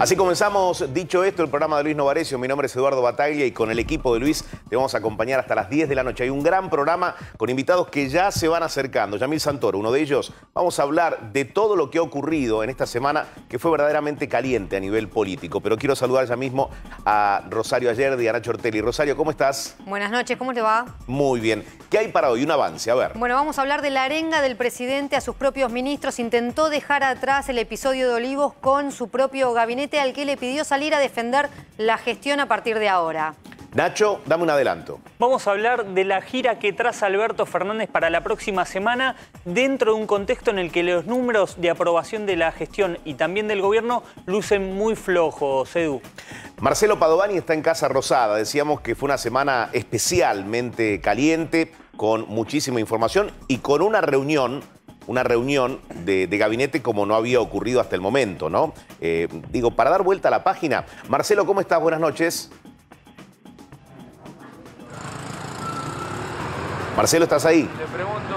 Así comenzamos, dicho esto, el programa de Luis Novarecio. Mi nombre es Eduardo Bataglia y con el equipo de Luis te vamos a acompañar hasta las 10 de la noche. Hay un gran programa con invitados que ya se van acercando. Yamil Santoro, uno de ellos. Vamos a hablar de todo lo que ha ocurrido en esta semana, que fue verdaderamente caliente a nivel político. Pero quiero saludar ya mismo a Rosario Ayerdi y a Nacho Ortelli. Rosario, ¿cómo estás? Buenas noches, ¿cómo te va? Muy bien. ¿Qué hay para hoy? Un avance, a ver. Bueno, vamos a hablar de la arenga del presidente a sus propios ministros. Intentó dejar atrás el episodio de Olivos con su propio gabinete, al que le pidió salir a defender la gestión a partir de ahora. Nacho, dame un adelanto. Vamos a hablar de la gira que traza Alberto Fernández para la próxima semana, dentro de un contexto en el que los números de aprobación de la gestión y también del gobierno lucen muy flojos, Edu. Marcelo Padovani está en Casa Rosada. Decíamos que fue una semana especialmente caliente, con muchísima información y con una reunión de gabinete como no había ocurrido hasta el momento, ¿no? Para dar vuelta a la página. Marcelo, ¿cómo estás? Buenas noches. Marcelo, ¿estás ahí? Le pregunto...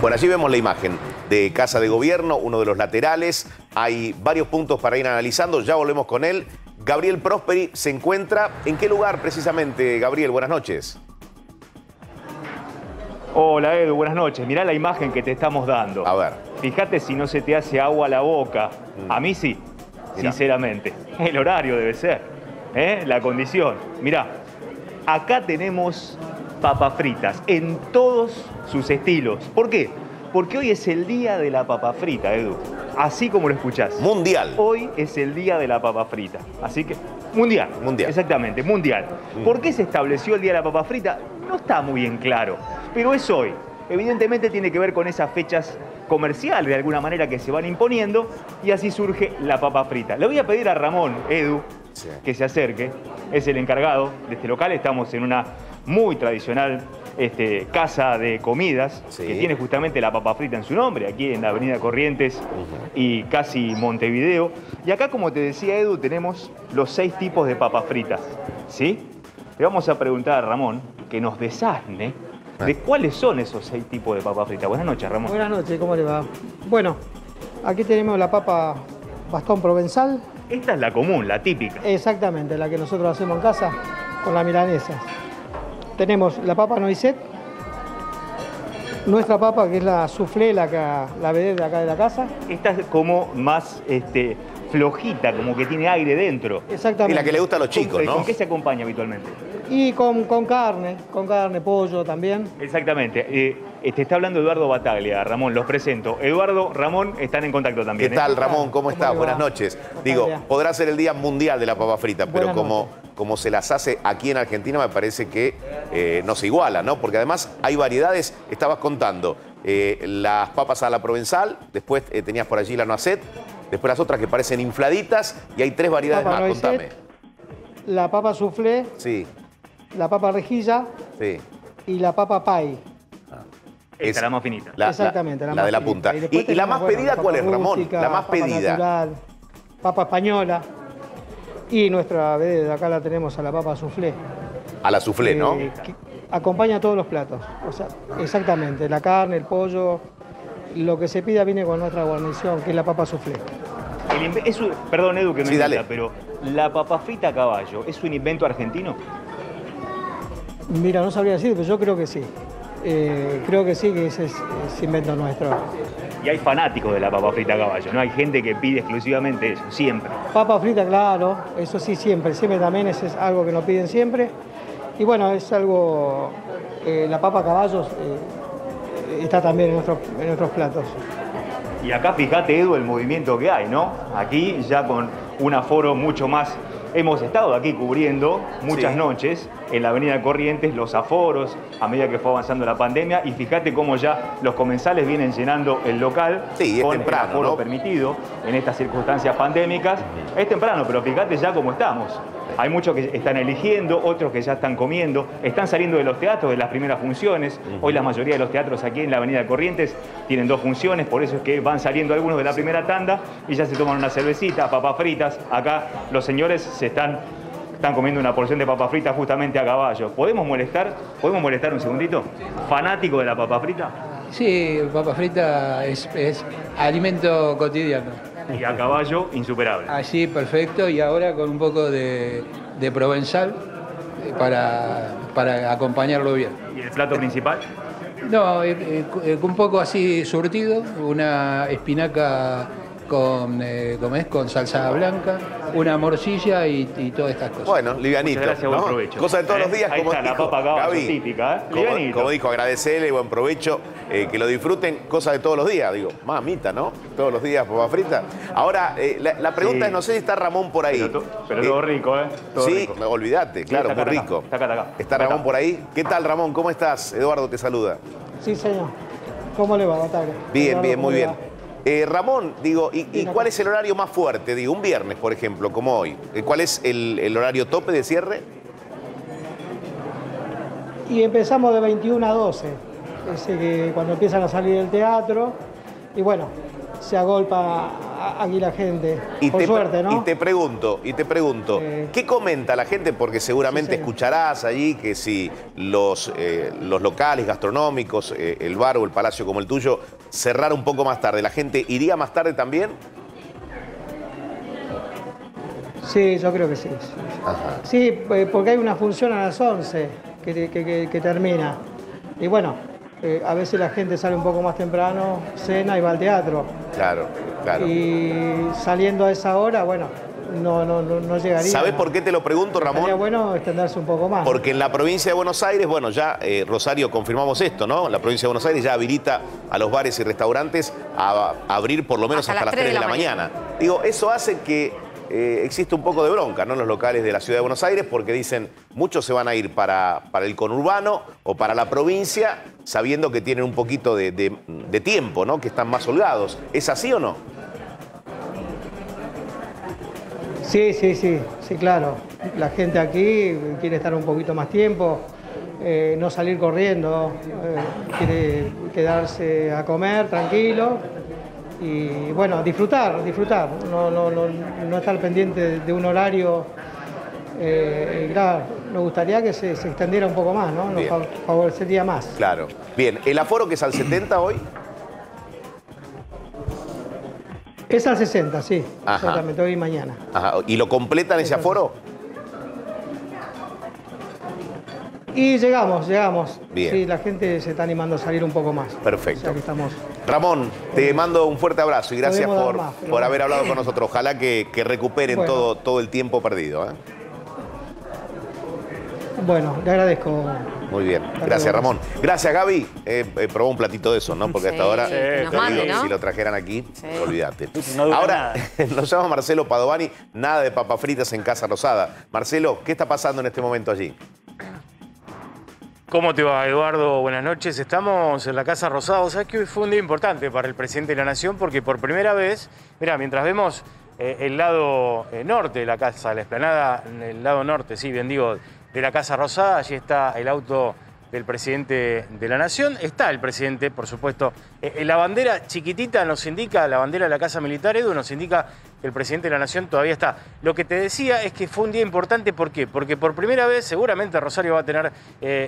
Bueno, allí vemos la imagen de Casa de Gobierno, uno de los laterales. Hay varios puntos para ir analizando, ya volvemos con él. Gabriel Prosperi se encuentra... ¿En qué lugar precisamente, Gabriel? Buenas noches. Hola Edu, buenas noches. Mirá la imagen que te estamos dando. A ver. Fíjate si no se te hace agua la boca. A mí sí, Mirá. Sinceramente. El horario debe ser, la condición. Mirá, acá tenemos papas fritas en todos sus estilos. ¿Por qué? Porque hoy es el día de la papa frita, Edu. Así como lo escuchás. Mundial. Hoy es el día de la papa frita. Así que, mundial. Mundial. Exactamente, mundial. ¿Por qué se estableció el día de la papa frita? No está muy bien claro, pero es hoy. Evidentemente tiene que ver con esas fechas comerciales, de alguna manera, que se van imponiendo, y así surge la papa frita. Le voy a pedir a Ramón, Edu, Sí. que se acerque. Es el encargado de este local. Estamos en una muy tradicional casa de comidas, Sí. que tiene justamente la papa frita en su nombre, aquí en la avenida Corrientes y casi Montevideo. Y acá, como te decía Edu, tenemos los 6 tipos de papas fritas, ¿sí? Le vamos a preguntar a Ramón que nos desasne de cuáles son esos 6 tipos de papas fritas. Buenas noches, Ramón. Buenas noches, ¿cómo le va? Bueno, aquí tenemos la papa bastón provenzal. Esta es la común, la típica. Exactamente, la que nosotros hacemos en casa con la milanesa. Tenemos la papa noisette, nuestra papa que es la soufflé, la vedette de acá de la casa. Esta es como más flojita, como que tiene aire dentro. Exactamente. Y la que le gusta a los chicos, ¿no? ¿Con qué se acompaña habitualmente? Y con carne, pollo también. Exactamente. Te está hablando Eduardo Bataglia, Ramón, los presento. Eduardo, Ramón, están en contacto también. ¿Qué tal, Ramón? ¿Cómo ¿Cómo estás? le va? Buenas noches. Bataglia. Podrá ser el Día Mundial de la Papa Frita, pero Buenas como se las hace aquí en Argentina, me parece que no se iguala, ¿no? Porque además hay variedades. Estabas contando las papas a la provenzal, después tenías por allí la noisette, después las otras que parecen infladitas, y hay 3 variedades Papa más. noisette, Contame. la papa soufflé, Sí, la papa rejilla sí. y la papa pie. Esta es la más finita. Exactamente, la de la finita. punta. después ¿Y la tenemos, más pedida papa cuál es, Ramón? rústica, La más papa pedida. natural, papa española. Y nuestra vedette, acá la tenemos a la papa soufflé. A la soufflé, ¿no? Que acompaña todos los platos. O sea, exactamente, la carne, el pollo, lo que se pida viene con nuestra guarnición, que es la papa soufflé. Perdón, Edu, que me Sí, dale. invita, pero la papa frita a caballo, ¿es un invento argentino? Mira, no sabría decir, pero yo creo que sí. Creo que sí, que ese es invento nuestro. Y hay fanáticos de la papa frita a caballo, ¿no? Hay gente que pide exclusivamente eso, siempre. Papa frita, claro, eso sí, siempre. Siempre también ese es algo que nos piden siempre. Y bueno, es algo, la papa a caballos está también en nuestros platos. Y acá fíjate, Edu, el movimiento que hay, ¿no? Aquí ya con un aforo mucho más. Hemos estado aquí cubriendo muchas Sí. noches en la avenida Corrientes los aforos a medida que fue avanzando la pandemia, y fíjate cómo ya los comensales vienen llenando el local Sí, es con temprano, el aforo ¿no? permitido en estas circunstancias pandémicas. Es temprano, pero fíjate ya cómo estamos. Hay muchos que están eligiendo, otros que ya están comiendo, están saliendo de los teatros de las primeras funciones. Hoy la mayoría de los teatros aquí en la avenida Corrientes tienen 2 funciones, por eso es que van saliendo algunos de la primera tanda y ya se toman una cervecita, papas fritas. Acá los señores se están comiendo una porción de papas fritas justamente a caballo. ¿Podemos molestar un segundito? ¿Fanático de la papa frita? Sí, papa frita es alimento cotidiano. Y a caballo, insuperable. Así, perfecto. Y ahora con un poco de provenzal para acompañarlo bien. ¿Y el plato principal? No, un poco así surtido, una espinaca con salsa blanca, una morcilla y todas estas cosas. Bueno, livianito. Muchas gracias, ¿no? buen provecho. Cosa de todos los días, Ahí como está, dijo la papa caballo Gaby. típica, Como dijo, agradecerle, buen provecho, que lo disfruten, cosa de todos los días. Digo, mamita, ¿no? Todos los días papa frita. Ahora, la pregunta Sí. es, no sé si está Ramón por ahí. Pero todo rico, ¿eh? Todo sí, rico. olvídate, claro, está muy acá, rico. está acá. ¿Está Ramón por ahí? ¿Qué tal, Ramón? ¿Cómo estás? Eduardo te saluda. Sí, señor. ¿Cómo le va, Bataglia? Bien, Eduardo, bien, ¿cómo muy le bien. va? Ramón, digo, ¿y cuál es el horario más fuerte? Digo, un viernes, por ejemplo, como hoy. ¿Cuál es el horario tope de cierre? Y empezamos de 21 a 12. Que cuando empiezan a salir del teatro. Y bueno, se agolpa aquí la gente. Por suerte, ¿no? Y te pregunto, ¿qué comenta la gente? Porque seguramente Sí, señor. escucharás allí que si los locales gastronómicos, el bar o el palacio como el tuyo, cerrar un poco más tarde, ¿la gente iría más tarde también? Sí, yo creo que sí. Ajá. Sí, porque hay una función a las 11 que termina. Y bueno, a veces la gente sale un poco más temprano, cena y va al teatro. Claro, claro. Y saliendo a esa hora, bueno, no llegaría. ¿Sabés por qué te lo pregunto, Ramón? Sería bueno extenderse un poco más. Porque en la provincia de Buenos Aires, bueno, ya Rosario confirmamos esto, ¿no? La provincia de Buenos Aires ya habilita a los bares y restaurantes a abrir por lo menos hasta las 3 de la mañana. Digo, eso hace que existe un poco de bronca, ¿no? En los locales de la ciudad de Buenos Aires, porque dicen, muchos se van a ir para el conurbano o para la provincia, sabiendo que tienen un poquito de tiempo, ¿no? Que están más holgados. ¿Es así o no? Sí, claro. La gente aquí quiere estar un poquito más tiempo, no salir corriendo, quiere quedarse a comer tranquilo y bueno, disfrutar, no estar pendiente de un horario. Claro, nos gustaría que se extendiera un poco más, ¿no? Nos favorecería más. Claro. Bien, ¿el aforo que es al 70 hoy? Es al 60, sí, Ajá. exactamente, hoy y mañana. Ajá. ¿Y lo completan ese aforo? Y llegamos. Bien. Sí, la gente se está animando a salir un poco más. Perfecto. O sea que estamos... Ramón, te mando un fuerte abrazo y gracias Podemos dar por, más, pero por bueno. haber hablado con nosotros. Ojalá que recuperen Bueno. todo el tiempo perdido. Bueno, le agradezco. Muy bien. Hasta Gracias, luego. Ramón. Gracias, Gaby. Probó un platito de eso, ¿no? Porque hasta Sí, ahora, que nos te mande, digo, ¿no? si lo trajeran aquí, Sí. olvídate. No dura Ahora nada. nos llama Marcelo Padovani. Nada de papas fritas en Casa Rosada. Marcelo, ¿qué está pasando en este momento allí? ¿Cómo te va, Eduardo? Buenas noches. Estamos en la Casa Rosada. O sea que hoy fue un día importante para el presidente de la Nación porque por primera vez, mira, mientras vemos el lado norte de la casa, la explanada, el lado norte, sí, bien digo, de la Casa Rosada, allí está el auto del presidente de la Nación. Está el presidente, por supuesto. La bandera chiquitita nos indica, la bandera de la Casa Militar, Edu, nos indica que el presidente de la Nación todavía está. Lo que te decía es que fue un día importante, ¿por qué? Porque por primera vez, seguramente Rosario va a tener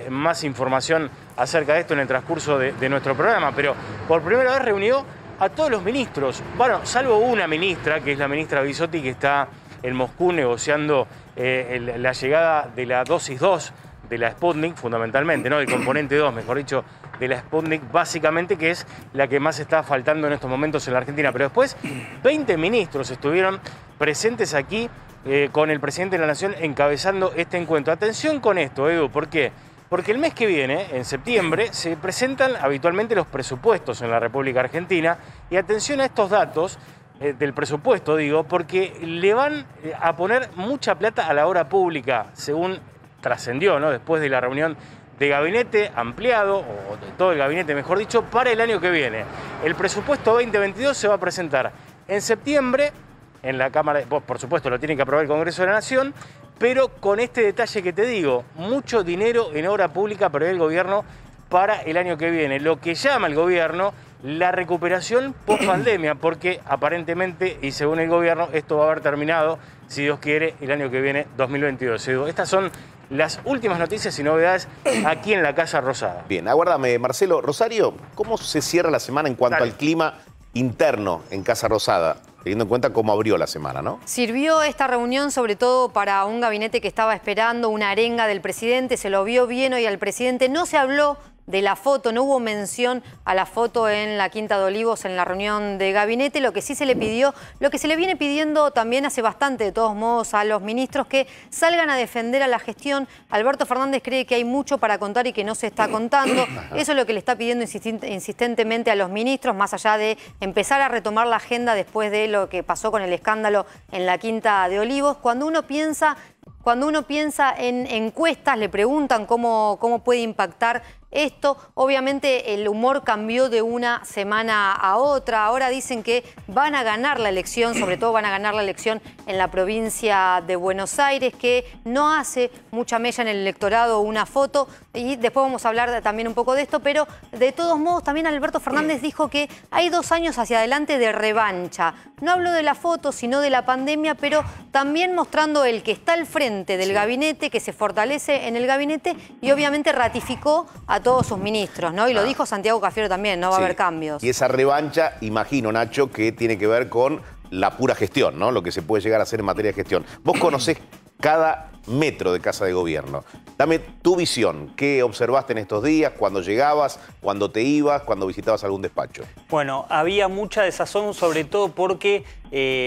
más información acerca de esto en el transcurso de nuestro programa, pero por primera vez reunió a todos los ministros. Bueno, salvo una ministra, que es la ministra Bisotti, que está en Moscú negociando la llegada de la dosis 2 de la Sputnik, fundamentalmente, ¿no? Del componente 2, mejor dicho, de la Sputnik, básicamente, que es la que más está faltando en estos momentos en la Argentina. Pero después, 20 ministros estuvieron presentes aquí con el presidente de la Nación encabezando este encuentro. Atención con esto, Edu, ¿por qué? Porque el mes que viene, en septiembre, se presentan habitualmente los presupuestos en la República Argentina. Y atención a estos datos del presupuesto, digo, porque le van a poner mucha plata a la obra pública, según trascendió, ¿no? Después de la reunión de gabinete ampliado, o de todo el gabinete, mejor dicho, para el año que viene. El presupuesto 2022 se va a presentar en septiembre en la Cámara, por supuesto lo tiene que aprobar el Congreso de la Nación, pero con este detalle que te digo, mucho dinero en obra pública prevé el gobierno para el año que viene, lo que llama el gobierno la recuperación post-pandemia, porque aparentemente, y según el gobierno, esto va a haber terminado, si Dios quiere, el año que viene, 2022. Estas son las últimas noticias y novedades aquí en la Casa Rosada. Bien, aguárdame, Marcelo. Rosario, ¿cómo se cierra la semana en cuanto al clima interno en Casa Rosada? teniendo en cuenta cómo abrió la semana, ¿no? Sirvió esta reunión sobre todo para un gabinete que estaba esperando una arenga del presidente, se lo vio bien hoy al presidente, no se habló de la foto, no hubo mención a la foto en la Quinta de Olivos en la reunión de gabinete. Lo que sí se le pidió, lo que se le viene pidiendo también hace bastante, de todos modos, a los ministros que salgan a defender a la gestión. Alberto Fernández cree que hay mucho para contar y que no se está contando. Eso es lo que le está pidiendo insistentemente a los ministros, más allá de empezar a retomar la agenda después de lo que pasó con el escándalo en la Quinta de Olivos. Cuando uno piensa en encuestas, le preguntan cómo puede impactar esto. Obviamente el humor cambió de una semana a otra. Ahora dicen que van a ganar la elección, sobre todo van a ganar la elección en la provincia de Buenos Aires, que no hace mucha mella en el electorado una foto. Y después vamos a hablar también un poco de esto, pero de todos modos también Alberto Fernández dijo que hay 2 años hacia adelante de revancha. No habló de la foto, sino de la pandemia, pero también mostrando el que está al frente del gabinete, que se fortalece en el gabinete y obviamente ratificó a todos sus ministros, ¿no? Y lo dijo Santiago Cafiero también, no va a haber cambios. Y esa revancha, imagino, Nacho, que tiene que ver con la pura gestión, ¿no? Lo que se puede llegar a hacer en materia de gestión. Vos conocés cada metro de Casa de Gobierno. Dame tu visión. ¿Qué observaste en estos días? ¿Cuando llegabas? ¿Cuando te ibas? ¿Cuando visitabas algún despacho? Bueno, había mucha desazón, sobre todo porque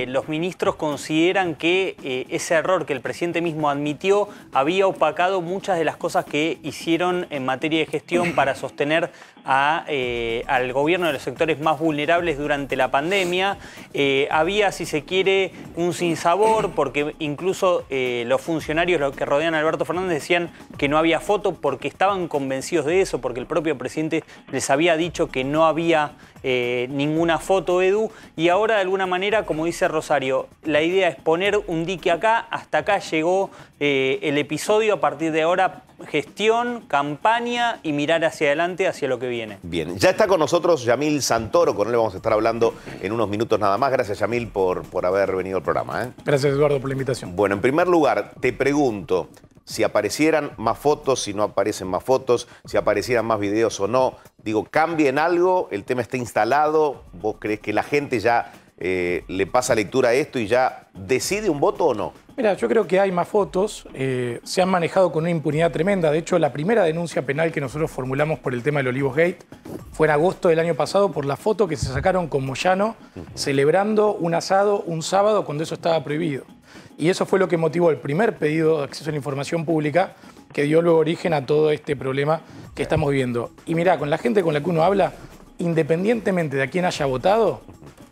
los ministros consideran que ese error que el presidente mismo admitió había opacado muchas de las cosas que hicieron en materia de gestión para sostener al gobierno de los sectores más vulnerables durante la pandemia. Había, si se quiere, un sinsabor, porque incluso los funcionarios que rodean a Alberto Fernández decían que no había foto porque estaban convencidos de eso, porque el propio presidente les había dicho que no había ninguna foto, Edu, y ahora de alguna manera, como dice Rosario, la idea es poner un dique acá, hasta acá llegó el episodio, a partir de ahora gestión, campaña y mirar hacia adelante, hacia lo que viene. Bien, ya está con nosotros Yamil Santoro, con él vamos a estar hablando en unos minutos nada más. Gracias, Yamil, por haber venido al programa, ¿eh? Gracias, Eduardo, por la invitación. Bueno, en primer lugar, te pregunto, si aparecieran más fotos, si no aparecen más fotos, si aparecieran más videos o no, digo, ¿cambia en algo? ¿El tema está instalado? ¿Vos crees que la gente ya le pasa lectura a esto y ya decide un voto o no? Mira, yo creo que hay más fotos, se han manejado con una impunidad tremenda. De hecho, la primera denuncia penal que nosotros formulamos por el tema del Olivos Gate fue en agosto del año pasado por la foto que se sacaron con Moyano celebrando un asado un sábado cuando eso estaba prohibido. Y eso fue lo que motivó el primer pedido de acceso a la información pública que dio luego origen a todo este problema que estamos viviendo. Y mirá, con la gente con la que uno habla, independientemente de a quién haya votado,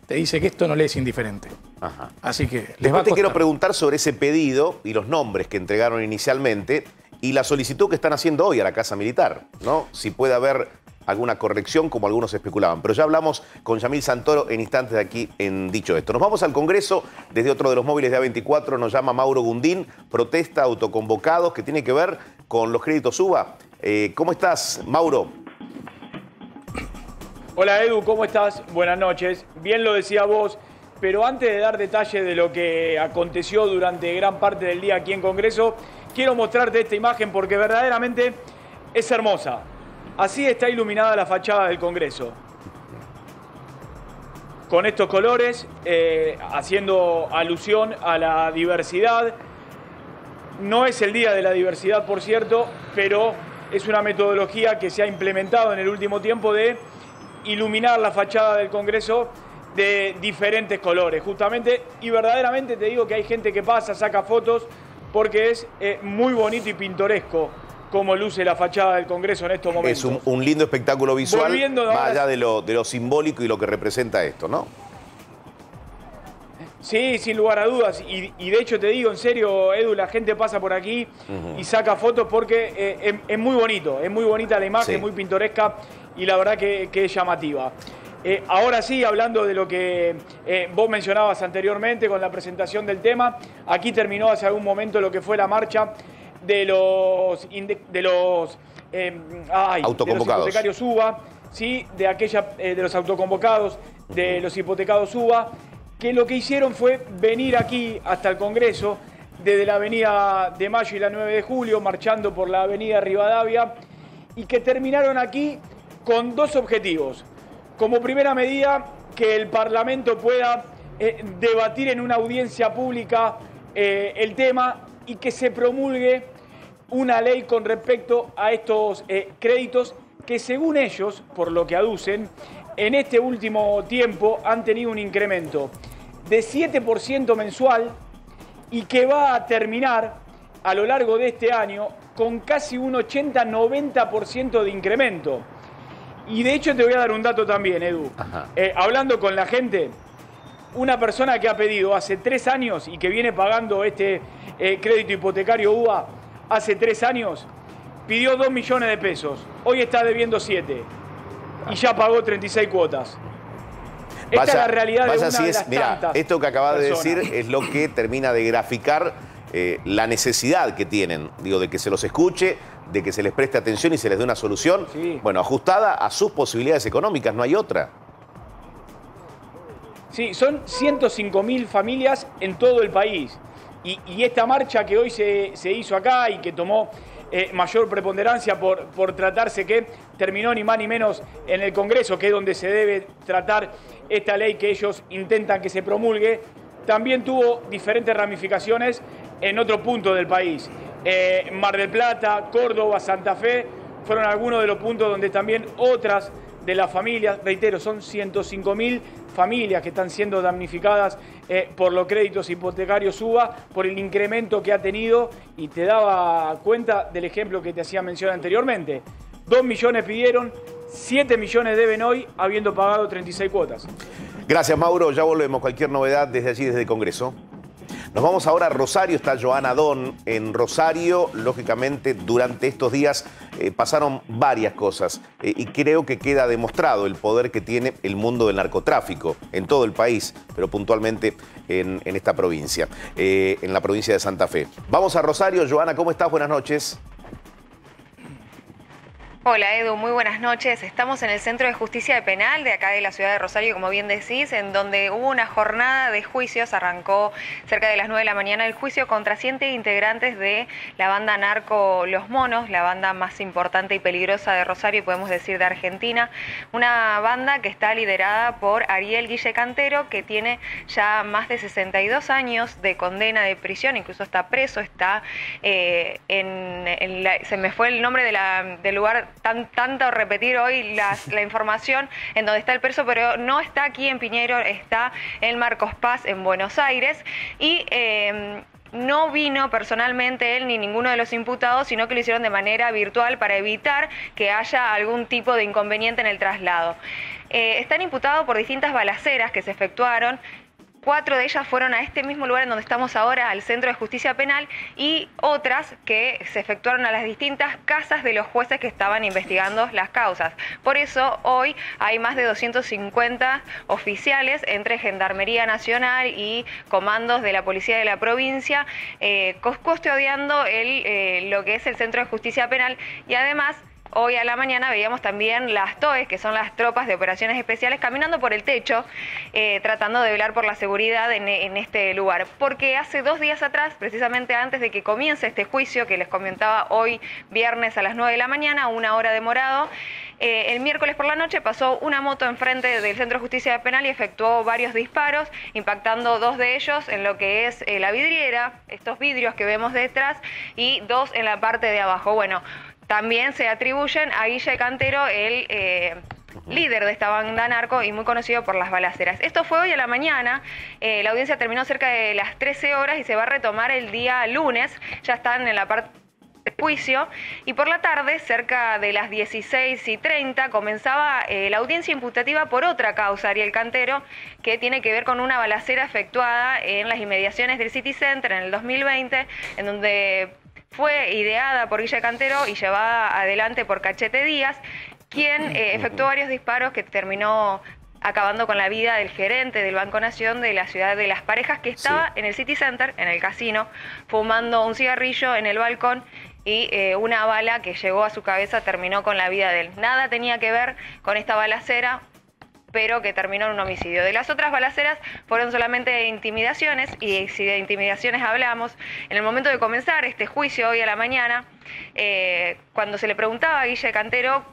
te dice que esto no le es indiferente. Ajá. Así que les va a Después te costar. quiero preguntar sobre ese pedido y los nombres que entregaron inicialmente y la solicitud que están haciendo hoy a la Casa Militar, ¿no? Si puede haber alguna corrección como algunos especulaban. Pero ya hablamos con Yamil Santoro en instantes de aquí en Dicho Esto. Nos vamos al Congreso. Desde otro de los móviles de A24 nos llama Mauro Gundín. Protesta autoconvocados que tiene que ver con los créditos UBA. ¿Cómo estás, Mauro? Hola Edu, ¿cómo estás? Buenas noches. Bien lo decía vos, pero antes de dar detalle de lo que aconteció durante gran parte del día aquí en Congreso, quiero mostrarte esta imagen porque verdaderamente es hermosa. Así está iluminada la fachada del Congreso. Con estos colores, haciendo alusión a la diversidad. No es el Día de la Diversidad, por cierto, pero es una metodología que se ha implementado en el último tiempo de iluminar la fachada del Congreso de diferentes colores, justamente, y verdaderamente te digo que hay gente que pasa, saca fotos, porque es muy bonito y pintoresco cómo luce la fachada del Congreso en estos momentos. Es un lindo espectáculo visual, Volviendo más ahora, allá de lo simbólico y lo que representa esto, ¿no? Sí, sin lugar a dudas, y de hecho te digo, en serio, Edu, la gente pasa por aquí y saca fotos porque es muy bonito, es muy bonita la imagen, Sí. muy pintoresca y la verdad que es llamativa. Ahora sí, hablando de lo que vos mencionabas anteriormente con la presentación del tema, aquí terminó hace algún momento lo que fue la marcha de los autoconvocados. hipotecarios UBA, ¿sí? De los autoconvocados, de los hipotecados UBA, que lo que hicieron fue venir aquí hasta el Congreso, desde la avenida de Mayo y la 9 de Julio, marchando por la avenida Rivadavia, y que terminaron aquí con dos objetivos. Como primera medida, que el Parlamento pueda debatir en una audiencia pública el tema y que se promulgue una ley con respecto a estos créditos que, según ellos, por lo que aducen, en este último tiempo han tenido un incremento de 7% mensual y que va a terminar a lo largo de este año con casi un 80-90% de incremento. Y de hecho te voy a dar un dato también, Edu. Hablando con la gente, una persona que ha pedido hace 3 años y que viene pagando este crédito hipotecario UBA hace 3 años, pidió 2 millones de pesos. Hoy está debiendo 7 y ya pagó 36 cuotas. Esta es la realidad de una de las tantas esto que acabas de personas. decir es lo que termina de graficar la necesidad que tienen, digo, de que se los escuche, de que se les preste atención y se les dé una solución, bueno, ajustada a sus posibilidades económicas, no hay otra. Sí, son 105.000 familias en todo el país. Y esta marcha que hoy se hizo acá y que tomó mayor preponderancia por tratarse, que terminó ni más ni menos en el Congreso, que es donde se debe tratar esta ley que ellos intentan que se promulgue, también tuvo diferentes ramificaciones en otro punto del país. Mar del Plata, Córdoba, Santa Fe, fueron algunos de los puntos donde también otras de las familias, reitero, son 105.000 familias que están siendo damnificadas por los créditos hipotecarios UBA, por el incremento que ha tenido, y te daba cuenta del ejemplo que te hacía mención anteriormente. 2 millones pidieron, 7 millones deben hoy, habiendo pagado 36 cuotas. Gracias, Mauro. Ya volvemos. Cualquier novedad desde allí, desde el Congreso. Nos vamos ahora a Rosario. Está Joana Don en Rosario. Lógicamente, durante estos días pasaron varias cosas y creo que queda demostrado el poder que tiene el mundo del narcotráfico en todo el país, pero puntualmente en esta provincia, en la provincia de Santa Fe. Vamos a Rosario. Joana, ¿cómo estás? Buenas noches. Hola Edu, muy buenas noches. Estamos en el Centro de Justicia Penal de acá de la ciudad de Rosario, como bien decís, en donde hubo una jornada de juicios. Arrancó cerca de las 9 de la mañana el juicio contra 7 integrantes de la banda narco Los Monos, la banda más importante y peligrosa de Rosario y podemos decir de Argentina. Una banda que está liderada por Ariel Guille Cantero, que tiene ya más de 62 años de condena de prisión, incluso está preso, está se me fue el nombre del lugar, tanto repetir hoy la información en donde está el preso, pero no está aquí en Piñero, está en Marcos Paz, en Buenos Aires, y no vino personalmente él ni ninguno de los imputados, sino que lo hicieron de manera virtual para evitar que haya algún tipo de inconveniente en el traslado. Están imputados por distintas balaceras que se efectuaron. 4 de ellas fueron a este mismo lugar en donde estamos ahora, al Centro de Justicia Penal, y otras que se efectuaron a las distintas casas de los jueces que estaban investigando las causas. Por eso hoy hay más de 250 oficiales entre Gendarmería Nacional y comandos de la Policía de la provincia custodiando lo que es el Centro de Justicia Penal, y además hoy a la mañana veíamos también las TOEs, que son las tropas de operaciones especiales, caminando por el techo, tratando de velar por la seguridad en este lugar. Porque hace 2 días atrás, precisamente antes de que comience este juicio, que les comentaba hoy viernes a las 9 de la mañana, 1 hora demorado, el miércoles por la noche pasó una moto enfrente del Centro de Justicia Penal y efectuó varios disparos, impactando 2 de ellos en lo que es la vidriera, estos vidrios que vemos detrás, y 2 en la parte de abajo. Bueno, también se atribuyen a Guille Cantero, el líder de esta banda narco y muy conocido por las balaceras. Esto fue hoy a la mañana, la audiencia terminó cerca de las 13 horas y se va a retomar el día lunes, ya están en la parte de juicio, y por la tarde, cerca de las 16:30, comenzaba la audiencia imputativa por otra causa, Ariel Cantero, que tiene que ver con una balacera efectuada en las inmediaciones del City Center en el 2020, en donde fue ideada por Guille Cantero y llevada adelante por Cachete Díaz, quien efectuó varios disparos que terminó acabando con la vida del gerente del Banco Nación de la ciudad de Las Parejas, que estaba en el City Center, en el casino, fumando un cigarrillo en el balcón, y una bala que llegó a su cabeza terminó con la vida de él. Nada tenía que ver con esta balacera, pero que terminó en un homicidio. De las otras balaceras fueron solamente intimidaciones, y si de intimidaciones hablamos, en el momento de comenzar este juicio hoy a la mañana, cuando se le preguntaba a Guille Cantero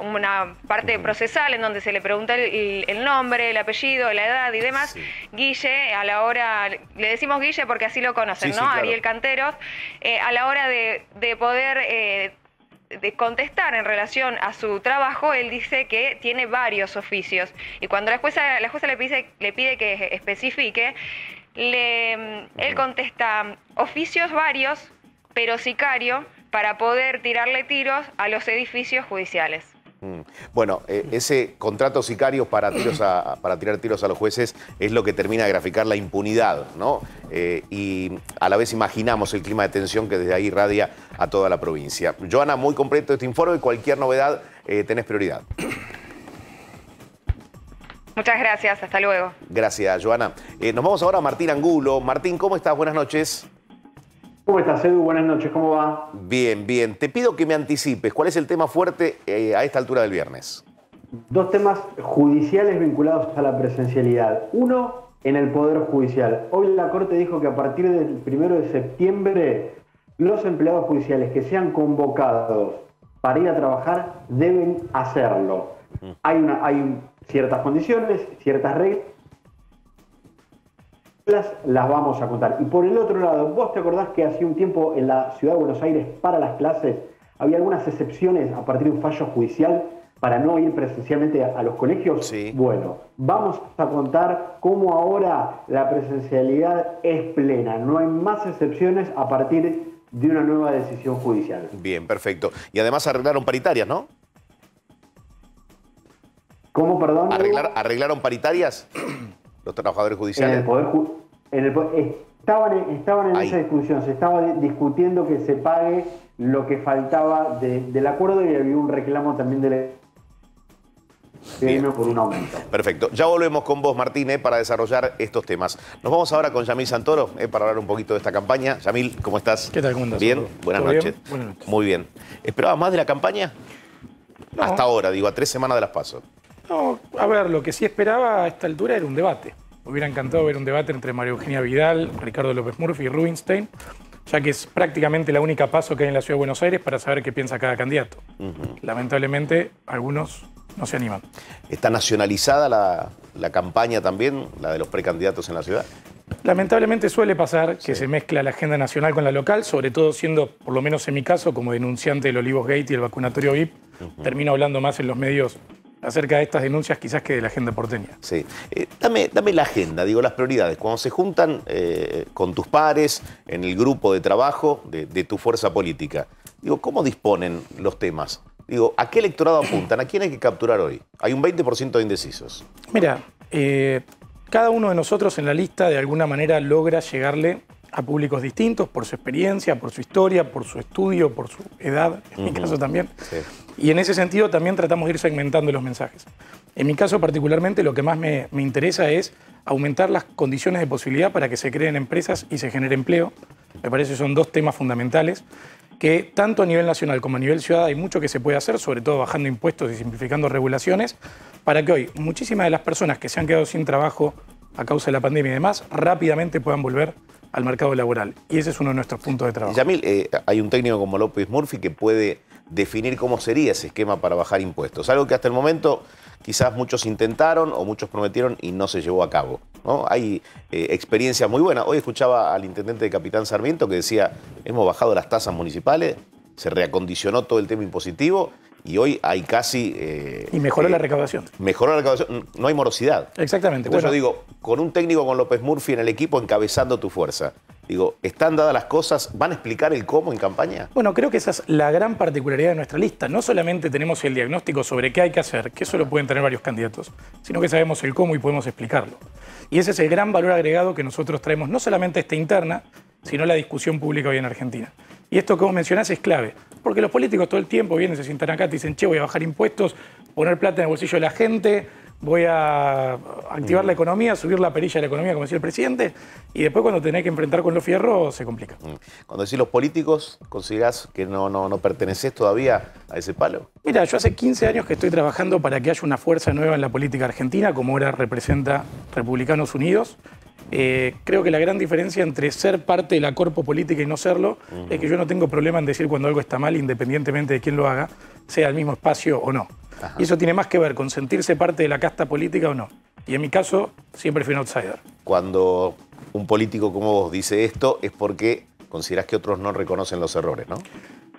una parte procesal en donde se le pregunta el nombre, el apellido, la edad y demás. Sí. Guille, a la hora, le decimos Guille porque así lo conocen, ¿no? Claro. Ariel Canteros, a la hora de poder de contestar en relación a su trabajo, él dice que tiene varios oficios. Y cuando la jueza le pide que especifique, él contesta oficios varios, pero sicario, para poder tirarle tiros a los edificios judiciales. Bueno, ese contrato sicario para tirar tiros a los jueces es lo que termina de graficar la impunidad, ¿no? Y a la vez imaginamos el clima de tensión que desde ahí irradia a toda la provincia. Joana, muy completo este informe y cualquier novedad tenés prioridad. Muchas gracias, hasta luego. Gracias, Joana. Nos vamos ahora a Martín Angulo. Martín, ¿cómo estás? Buenas noches. ¿Cómo estás, Edu? Buenas noches, ¿cómo va? Bien, bien. Te pido que me anticipes. ¿Cuál es el tema fuerte a esta altura del viernes? Dos temas judiciales vinculados a la presencialidad. Uno, en el Poder Judicial. Hoy la Corte dijo que a partir del 1 de septiembre los empleados judiciales que sean convocados para ir a trabajar deben hacerlo. Hay ciertas condiciones, ciertas reglas. Las vamos a contar. Y por el otro lado, ¿vos te acordás que hace un tiempo en la Ciudad de Buenos Aires para las clases había algunas excepciones a partir de un fallo judicial para no ir presencialmente a los colegios? Sí. Bueno, vamos a contar cómo ahora la presencialidad es plena. No hay más excepciones a partir de una nueva decisión judicial. Bien, perfecto. Y además arreglaron paritarias, ¿no? ¿Cómo, perdón? ¿Arreglaron paritarias los trabajadores judiciales? Estaban en esa discusión, se estaba discutiendo que se pague lo que faltaba del acuerdo y había un reclamo también del por un aumento. Perfecto. Ya volvemos con vos, Martín, para desarrollar estos temas. Nos vamos ahora con Yamil Santoro para hablar un poquito de esta campaña. Yamil, ¿cómo estás? ¿Qué tal? ¿Cómo andas? Bien, buenas noches. Buenas noches. Muy bien. ¿Esperabas más de la campaña? No. Hasta ahora, digo, a 3 semanas de las PASO. No, a ver, lo que sí esperaba a esta altura era un debate. Me hubiera encantado ver un debate entre María Eugenia Vidal, Ricardo López Murphy y Rubinstein, ya que es prácticamente la única PASO que hay en la Ciudad de Buenos Aires para saber qué piensa cada candidato. Lamentablemente, algunos no se animan. ¿Está nacionalizada la campaña también, la de los precandidatos en la ciudad? Lamentablemente suele pasar que se mezcla la agenda nacional con la local, sobre todo siendo, por lo menos en mi caso, como denunciante del Olivos Gate y el vacunatorio VIP, termino hablando más en los medios acerca de estas denuncias quizás que de la agenda porteña. Sí. Dame la agenda, digo, las prioridades. Cuando se juntan con tus pares, en el grupo de trabajo de tu fuerza política, digo, ¿cómo disponen los temas? Digo, ¿a qué electorado apuntan? ¿A quién hay que capturar hoy? Hay un 20% de indecisos. Mira, cada uno de nosotros en la lista de alguna manera logra llegarle a públicos distintos por su experiencia, por su historia, por su estudio, por su edad, en mi caso también. Sí. Y en ese sentido también tratamos de ir segmentando los mensajes. En mi caso particularmente lo que más me interesa es aumentar las condiciones de posibilidad para que se creen empresas y se genere empleo. Me parece que son dos temas fundamentales que tanto a nivel nacional como a nivel ciudad hay mucho que se puede hacer, sobre todo bajando impuestos y simplificando regulaciones, para que hoy muchísimas de las personas que se han quedado sin trabajo a causa de la pandemia y demás, rápidamente puedan volver al mercado laboral. Y ese es uno de nuestros puntos de trabajo. Yamil, hay un técnico como López Murphy que puede definir cómo sería ese esquema para bajar impuestos. Algo que hasta el momento quizás muchos intentaron o muchos prometieron y no se llevó a cabo, ¿no? Hay experiencias muy buenas. Hoy escuchaba al intendente de Capitán Sarmiento que decía, hemos bajado las tasas municipales, se reacondicionó todo el tema impositivo y hoy hay casi... y mejoró la recaudación. Mejoró la recaudación, no hay morosidad. Exactamente. Entonces yo digo, con un técnico con López Murphy en el equipo encabezando tu fuerza, digo, ¿están dadas las cosas? ¿Van a explicar el cómo en campaña? Bueno, creo que esa es la gran particularidad de nuestra lista. No solamente tenemos el diagnóstico sobre qué hay que hacer, que eso lo pueden tener varios candidatos, sino que sabemos el cómo y podemos explicarlo. Y ese es el gran valor agregado que nosotros traemos, no solamente a esta interna, sino a la discusión pública hoy en Argentina. Y esto que vos mencionás es clave, porque los políticos todo el tiempo vienen, se sientan acá, te dicen, che, voy a bajar impuestos, poner plata en el bolsillo de la gente, voy a activar la economía, subir la perilla de la economía, como decía el presidente, y después cuando tenés que enfrentar con los fierros, se complica. Cuando decís los políticos, ¿considerás que no pertenecés todavía a ese palo? Mira, yo hace 15 años que estoy trabajando para que haya una fuerza nueva en la política argentina, como ahora representa Republicanos Unidos. Creo que la gran diferencia entre ser parte de la corpo política y no serlo es que yo no tengo problema en decir cuando algo está mal, independientemente de quién lo haga, sea el mismo espacio o no. Y eso tiene más que ver con sentirse parte de la casta política o no. Y en mi caso, siempre fui un outsider. Cuando un político como vos dice esto, es porque considerás que otros no reconocen los errores, ¿no?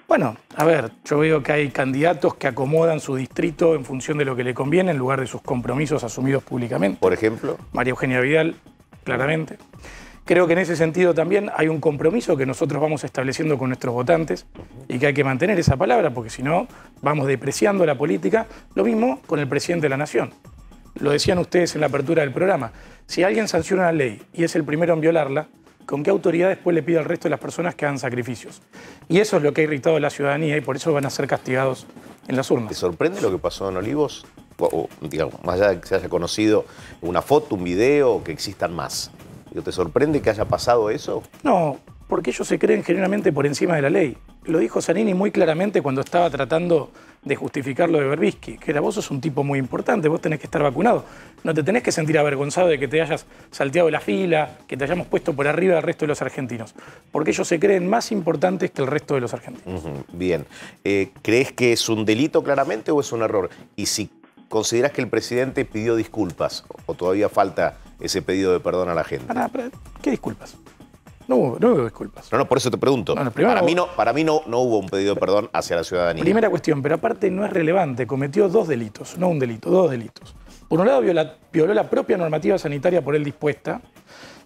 Bueno, a ver, yo veo que hay candidatos que acomodan su distrito en función de lo que le conviene en lugar de sus compromisos asumidos públicamente. Por ejemplo. María Eugenia Vidal, claramente. Creo que en ese sentido también hay un compromiso que nosotros vamos estableciendo con nuestros votantes y que hay que mantener esa palabra porque si no vamos depreciando la política. Lo mismo con el presidente de la Nación. Lo decían ustedes en la apertura del programa. Si alguien sanciona una ley y es el primero en violarla, ¿con qué autoridad después le pide al resto de las personas que hagan sacrificios? Y eso es lo que ha irritado a la ciudadanía y por eso van a ser castigados en las urnas. ¿Te sorprende lo que pasó en Olivos? O, digamos, más allá de que se haya conocido una foto, un video, o que existan más. ¿Te sorprende que haya pasado eso? No, porque ellos se creen genuinamente por encima de la ley. Lo dijo Zanini muy claramente cuando estaba tratando de justificar lo de Berbisky, que era vos sos un tipo muy importante, vos tenés que estar vacunado. No te tenés que sentir avergonzado de que te hayas salteado la fila, que te hayamos puesto por arriba del resto de los argentinos, porque ellos se creen más importantes que el resto de los argentinos. Bien. ¿Crees que es un delito claramente o es un error? Y si considerás que el presidente pidió disculpas o todavía falta ese pedido de perdón a la gente. ¿Qué disculpas? No hubo disculpas. No, por eso te pregunto. Para mí no hubo un pedido de perdón hacia la ciudadanía. Primera cuestión, pero aparte no es relevante. Cometió dos delitos, no un delito, dos delitos. Por un lado violó la propia normativa sanitaria por él dispuesta,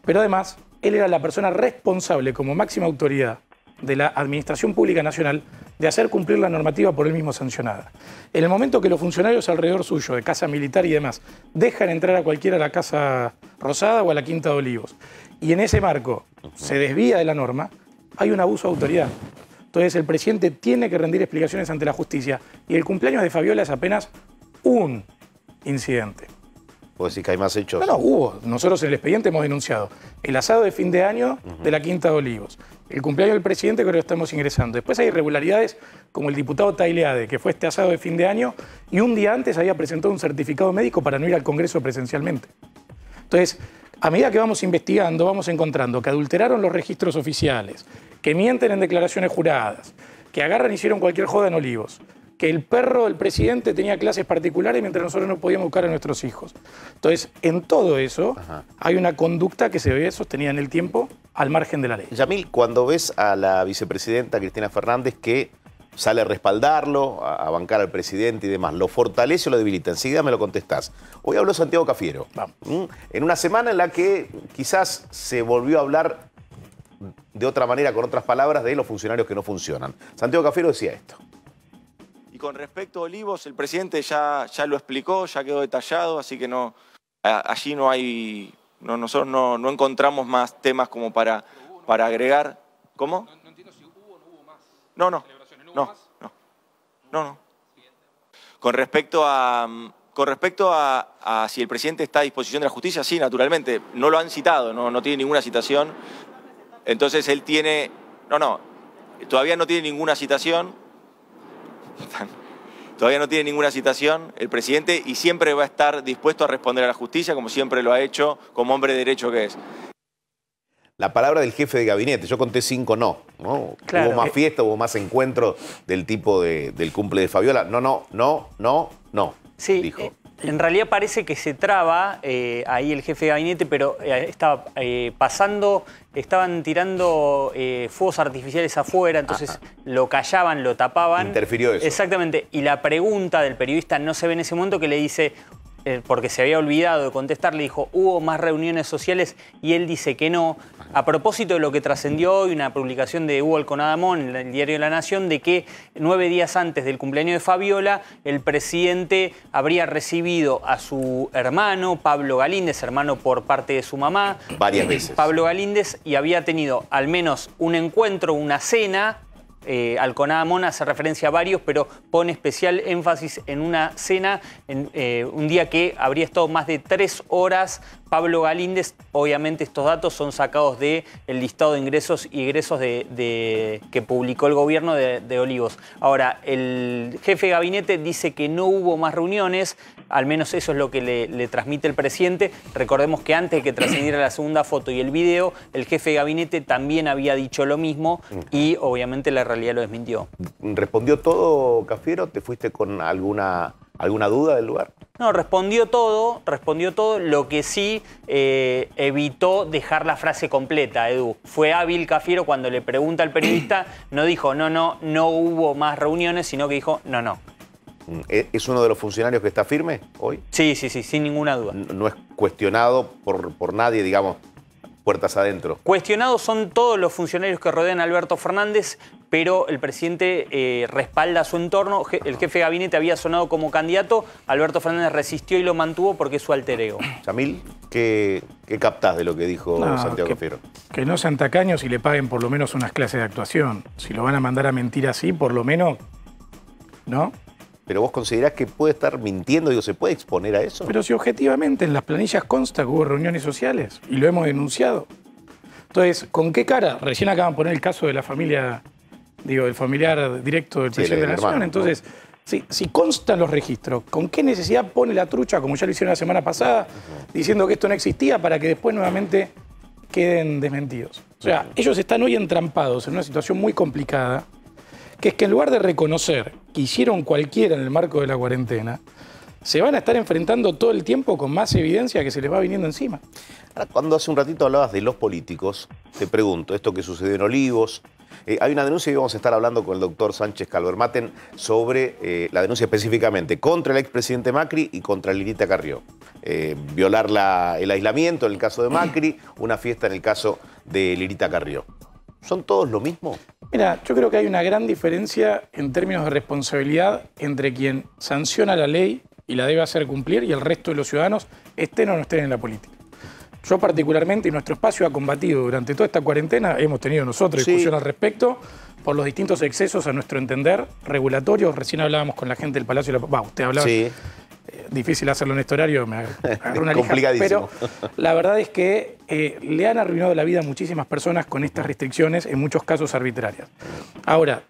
pero además él era la persona responsable como máxima autoridad de la Administración Pública Nacional de hacer cumplir la normativa por él mismo sancionada. En el momento que los funcionarios alrededor suyo, de Casa Militar y demás, dejan entrar a cualquiera a la Casa Rosada o a la Quinta de Olivos, y en ese marco se desvía de la norma, hay un abuso de autoridad. Entonces el presidente tiene que rendir explicaciones ante la justicia y el cumpleaños de Fabiola es apenas un incidente. ¿Puedo decir que hay más hechos? No, hubo. Nosotros en el expediente hemos denunciado el asado de fin de año de la Quinta de Olivos, el cumpleaños del presidente que lo estamos ingresando. Después hay irregularidades como el diputado Taileade, que fue este asado de fin de año y un día antes había presentado un certificado médico para no ir al Congreso presencialmente. Entonces, a medida que vamos investigando, vamos encontrando que adulteraron los registros oficiales, que mienten en declaraciones juradas, que agarran y hicieron cualquier joda en Olivos, que el perro del presidente tenía clases particulares mientras nosotros no podíamos buscar a nuestros hijos. Entonces, en todo eso hay una conducta que se ve sostenida en el tiempo al margen de la ley. Yamil, cuando ves a la vicepresidenta Cristina Fernández que sale a respaldarlo, a bancar al presidente y demás, ¿lo fortalece o lo debilita? Enseguida me lo contestás. Hoy habló Santiago Cafiero. En una semana en la que quizás se volvió a hablar de otra manera, con otras palabras, de los funcionarios que no funcionan. Santiago Cafiero decía esto. Y con respecto a Olivos, el presidente ya lo explicó, ya quedó detallado, así que no, allí no hay, nosotros no encontramos más temas como para agregar. ¿Cómo? No entiendo si hubo o no hubo más. No. Con respecto a si el presidente está a disposición de la justicia, sí, naturalmente. No lo han citado, no tiene ninguna citación. Entonces él tiene... todavía no tiene ninguna citación. Todavía no tiene ninguna citación el presidente y siempre va a estar dispuesto a responder a la justicia como siempre lo ha hecho como hombre de derecho que es. La palabra del jefe de gabinete, yo conté 5 no. Claro, hubo más fiesta, hubo más encuentros del tipo del cumple de Fabiola. No. Sí, dijo. En realidad parece que se traba ahí el jefe de gabinete, pero estaba estaban tirando fuegos artificiales afuera, entonces lo callaban, lo tapaban. Interfirió eso. Exactamente, y la pregunta del periodista no se ve en ese momento, que le dice... porque se había olvidado de contestar, le dijo, ¿hubo más reuniones sociales? Y él dice que no. A propósito de lo que trascendió hoy, una publicación de Hugo Alconadamón en el diario La Nación, de que 9 días antes del cumpleaños de Fabiola, el presidente habría recibido a su hermano, Pablo Galíndez, hermano por parte de su mamá. Varias veces. Pablo Galíndez, y había tenido al menos un encuentro, una cena. Alconadamón hace referencia a varios, pero pone especial énfasis en una cena, un día que habría estado más de 3 horas Pablo Galíndez. Obviamente estos datos son sacados del listado de ingresos y egresos que publicó el gobierno de Olivos. Ahora, el jefe de gabinete dice que no hubo más reuniones, al menos eso es lo que le transmite el presidente. Recordemos que antes de que trascendiera la segunda foto y el video, el jefe de gabinete también había dicho lo mismo y obviamente la realidad lo desmintió. ¿Respondió todo, Cafiero? ¿Te fuiste con alguna ¿Alguna duda del lugar? No, respondió todo. Lo que sí evitó dejar la frase completa, Edu. Fue hábil Cafiero cuando le pregunta al periodista, no dijo no hubo más reuniones, sino que dijo no. ¿Es uno de los funcionarios que está firme hoy? Sí, sin ninguna duda. No es cuestionado por nadie, digamos, puertas adentro. Cuestionados son todos los funcionarios que rodean a Alberto Fernández, pero el presidente respalda a su entorno. El jefe de gabinete había sonado como candidato, Alberto Fernández resistió y lo mantuvo porque es su alter ego. Yamil, ¿qué captás de lo que dijo Santiago Cafiero? Que no sean tacaños y le paguen por lo menos unas clases de actuación. Si lo van a mandar a mentir así, por lo menos, ¿no? ¿Pero vos considerás que puede estar mintiendo? Digo, ¿se puede exponer a eso? Pero si objetivamente en las planillas consta que hubo reuniones sociales y lo hemos denunciado. Entonces, ¿con qué cara? Recién acaban de poner el caso de la familia, el familiar directo del presidente de la Nación. Entonces, si constan los registros, ¿con qué necesidad pone la trucha, como ya lo hicieron la semana pasada, diciendo que esto no existía para que después nuevamente queden desmentidos? O sea, ellos están hoy entrampados en una situación muy complicada, que es que en lugar de reconocer que hicieron cualquiera en el marco de la cuarentena, se van a estar enfrentando todo el tiempo con más evidencia que se les va viniendo encima. Ahora, cuando hace un ratito hablabas de los políticos, te pregunto, esto que sucedió en Olivos, hay una denuncia y vamos a estar hablando con el doctor Sánchez Calvermaten sobre la denuncia específicamente contra el expresidente Macri y contra Lilita Carrió. Violar el aislamiento en el caso de Macri, una fiesta en el caso de Lilita Carrió. ¿Son todos lo mismo? Mira, yo creo que hay una gran diferencia en términos de responsabilidad entre quien sanciona la ley y la debe hacer cumplir y el resto de los ciudadanos, estén o no estén en la política. Yo particularmente, y nuestro espacio ha combatido durante toda esta cuarentena, hemos tenido nosotros discusión al respecto, por los distintos excesos, a nuestro entender, regulatorios. Recién hablábamos con la gente del Palacio de la... usted hablaba... Sí. Difícil hacerlo en este horario, me agarró una lija, pero la verdad es que le han arruinado la vida a muchísimas personas con estas restricciones, en muchos casos arbitrarias. Ahora,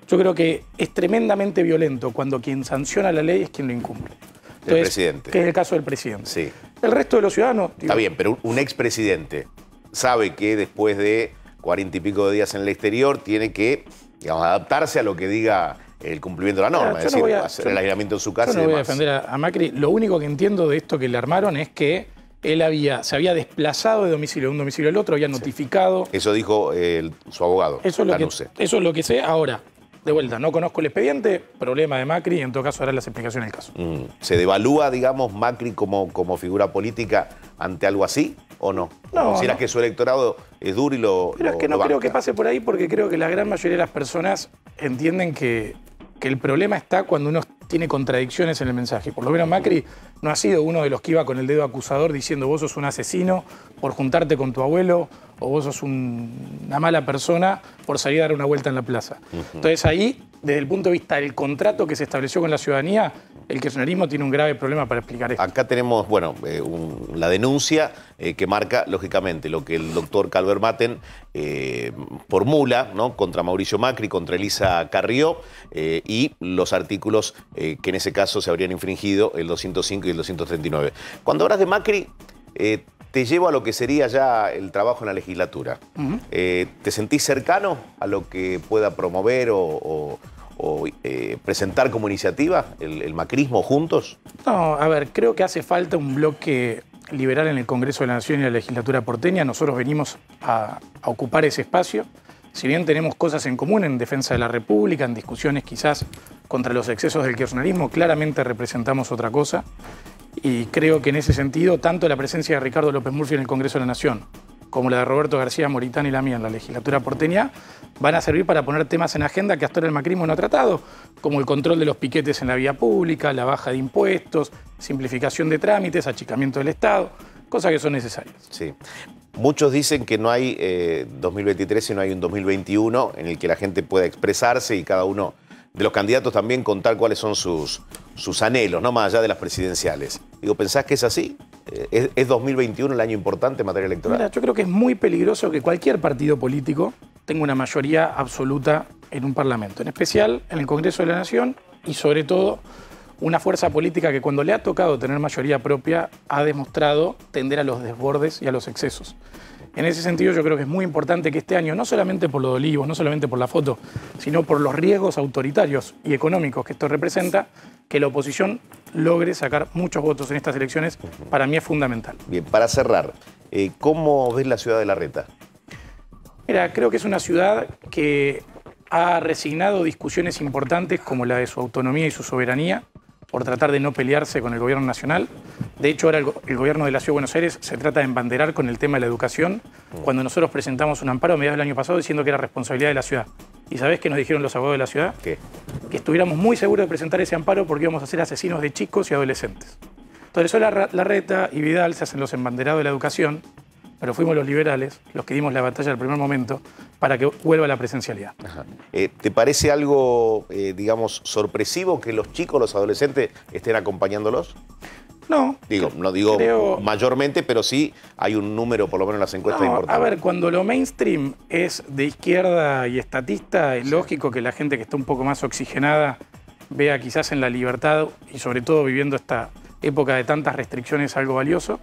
yo creo que es tremendamente violento cuando quien sanciona la ley es quien lo incumple. Entonces, el presidente. Que es el caso del presidente. Sí. El resto de los ciudadanos... Está bien, pero un expresidente sabe que después de 40 y pico de días en el exterior tiene que, digamos, adaptarse a lo que diga el cumplimiento de la norma, es decir, hacer el aislamiento en su casa. Yo no voy a defender a Macri. Lo único que entiendo de esto que le armaron es que él se había desplazado de domicilio de un domicilio al otro, había notificado. Eso dijo su abogado, eso es lo que sé. Ahora, de vuelta, no conozco el expediente, problema de Macri, y en todo caso hará las explicaciones del caso. ¿Se devalúa, digamos, Macri como figura política ante algo así o no? No. ¿Consideras que su electorado es duro y lo Pero es que no creo que pase por ahí, porque creo que la gran mayoría de las personas entienden que el problema está cuando uno tiene contradicciones en el mensaje. Por lo menos Macri no ha sido uno de los que iba con el dedo acusador diciendo vos sos un asesino por juntarte con tu abuelo o vos sos una mala persona por salir a dar una vuelta en la plaza. Entonces ahí, desde el punto de vista del contrato que se estableció con la ciudadanía, el kirchnerismo tiene un grave problema para explicar esto. Acá tenemos, bueno, la denuncia que marca, lógicamente, lo que el doctor Calvermaten formula, ¿no?, contra Mauricio Macri, contra Elisa Carrió, y los artículos que en ese caso se habrían infringido, el 205 y el 239. Cuando hablas de Macri, te llevo a lo que sería ya el trabajo en la legislatura. ¿Te sentís cercano a lo que pueda promover o presentar como iniciativa el macrismo juntos? No, a ver, creo que hace falta un bloque liberal en el Congreso de la Nación y en la legislatura porteña. Nosotros venimos a ocupar ese espacio. Si bien tenemos cosas en común en defensa de la República, en discusiones quizás contra los excesos del kirchnerismo, claramente representamos otra cosa. Y creo que en ese sentido, tanto la presencia de Ricardo López Murphy en el Congreso de la Nación como la de Roberto García Moritán y la mía en la legislatura porteña, van a servir para poner temas en agenda que hasta ahora el macrismo no ha tratado, como el control de los piquetes en la vía pública, la baja de impuestos, simplificación de trámites, achicamiento del Estado, cosas que son necesarias. Sí. Muchos dicen que no hay 2023, sino hay un 2021 en el que la gente pueda expresarse y cada uno de los candidatos también contar cuáles son sus anhelos, no más allá de las presidenciales. Digo, ¿pensás que es así? ¿Es 2021 el año importante en materia electoral? Mira, yo creo que es muy peligroso que cualquier partido político tenga una mayoría absoluta en un parlamento, en especial en el Congreso de la Nación y sobre todo una fuerza política que cuando le ha tocado tener mayoría propia ha demostrado tender a los desbordes y a los excesos. En ese sentido yo creo que es muy importante que este año, no solamente por lo de Olivos, no solamente por la foto, sino por los riesgos autoritarios y económicos que esto representa, que la oposición logre sacar muchos votos en estas elecciones, para mí es fundamental. Bien, para cerrar, ¿cómo ves la ciudad de Larreta? Mira, creo que es una ciudad que ha resignado discusiones importantes como la de su autonomía y su soberanía por tratar de no pelearse con el gobierno nacional. De hecho, ahora el gobierno de la Ciudad de Buenos Aires se trata de embanderar con el tema de la educación, cuando nosotros presentamos un amparo a mediados del año pasado diciendo que era responsabilidad de la ciudad. ¿Y sabés qué nos dijeron los abogados de la ciudad? ¿Qué? Que estuviéramos muy seguros de presentar ese amparo porque íbamos a ser asesinos de chicos y adolescentes. Entonces, Larreta y Vidal se hacen los embanderados de la educación, pero fuimos los liberales los que dimos la batalla al primer momento para que vuelva la presencialidad. Ajá. ¿Te parece algo, digamos, sorpresivo que los chicos, los adolescentes, estén acompañándolos? No. No digo creo, mayormente, pero sí hay un número, por lo menos en las encuestas, importante. A ver, cuando lo mainstream es de izquierda y estatista, es lógico que la gente que está un poco más oxigenada vea quizás en la libertad y sobre todo viviendo esta época de tantas restricciones algo valioso.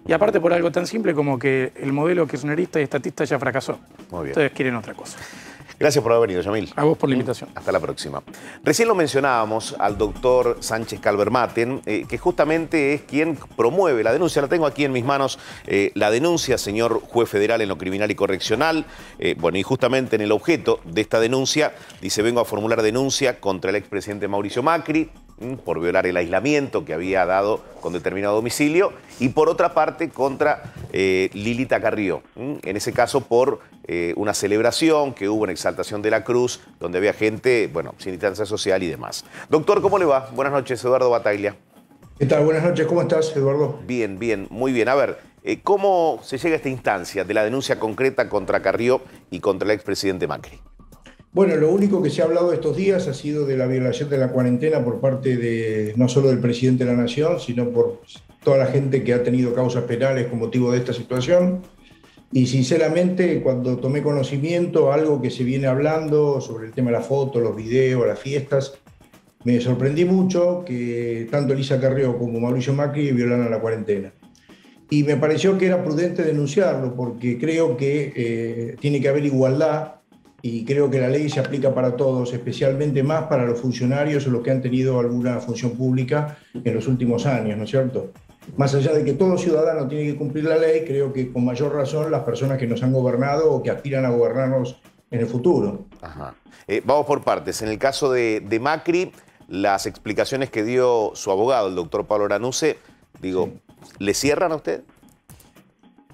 Y aparte por algo tan simple como que el modelo kirchnerista y estatista ya fracasó. Muy bien. Entonces quieren otra cosa. Gracias por haber venido, Yamil. A vos por la invitación. Hasta la próxima. Recién lo mencionábamos al doctor Sánchez Calvermaten, que justamente es quien promueve la denuncia. La tengo aquí en mis manos, la denuncia, señor juez federal en lo criminal y correccional. Bueno, y justamente en el objeto de esta denuncia dice: vengo a formular denuncia contra el expresidente Mauricio Macri por violar el aislamiento que había dado con determinado domicilio, y por otra parte contra Lilita Carrió, en ese caso por una celebración que hubo en Exaltación de la Cruz, donde había gente, bueno, sin distancia social y demás. Doctor, ¿cómo le va? Buenas noches, Eduardo Bataglia. ¿Qué tal? Buenas noches, ¿cómo estás, Eduardo? Bien, bien, muy bien. A ver, ¿cómo se llega a esta instancia de la denuncia concreta contra Carrió y contra el expresidente Macri? Bueno, lo único que se ha hablado estos días ha sido de la violación de la cuarentena por parte de no solo del presidente de la Nación, sino por toda la gente que ha tenido causas penales con motivo de esta situación. Y sinceramente, cuando tomé conocimiento, algo que se viene hablando sobre el tema de las fotos, los videos, las fiestas, me sorprendí mucho que tanto Elisa Carrió como Mauricio Macri violaran la cuarentena. Y me pareció que era prudente denunciarlo, porque creo que tiene que haber igualdad. Y creo que la ley se aplica para todos, especialmente más para los funcionarios o los que han tenido alguna función pública en los últimos años, ¿no es cierto? Más allá de que todo ciudadano tiene que cumplir la ley, creo que con mayor razón las personas que nos han gobernado o que aspiran a gobernarnos en el futuro. Ajá. Vamos por partes. En el caso de Macri, las explicaciones que dio su abogado, el doctor Pablo Lanuse, digo, sí. ¿Le cierran a usted?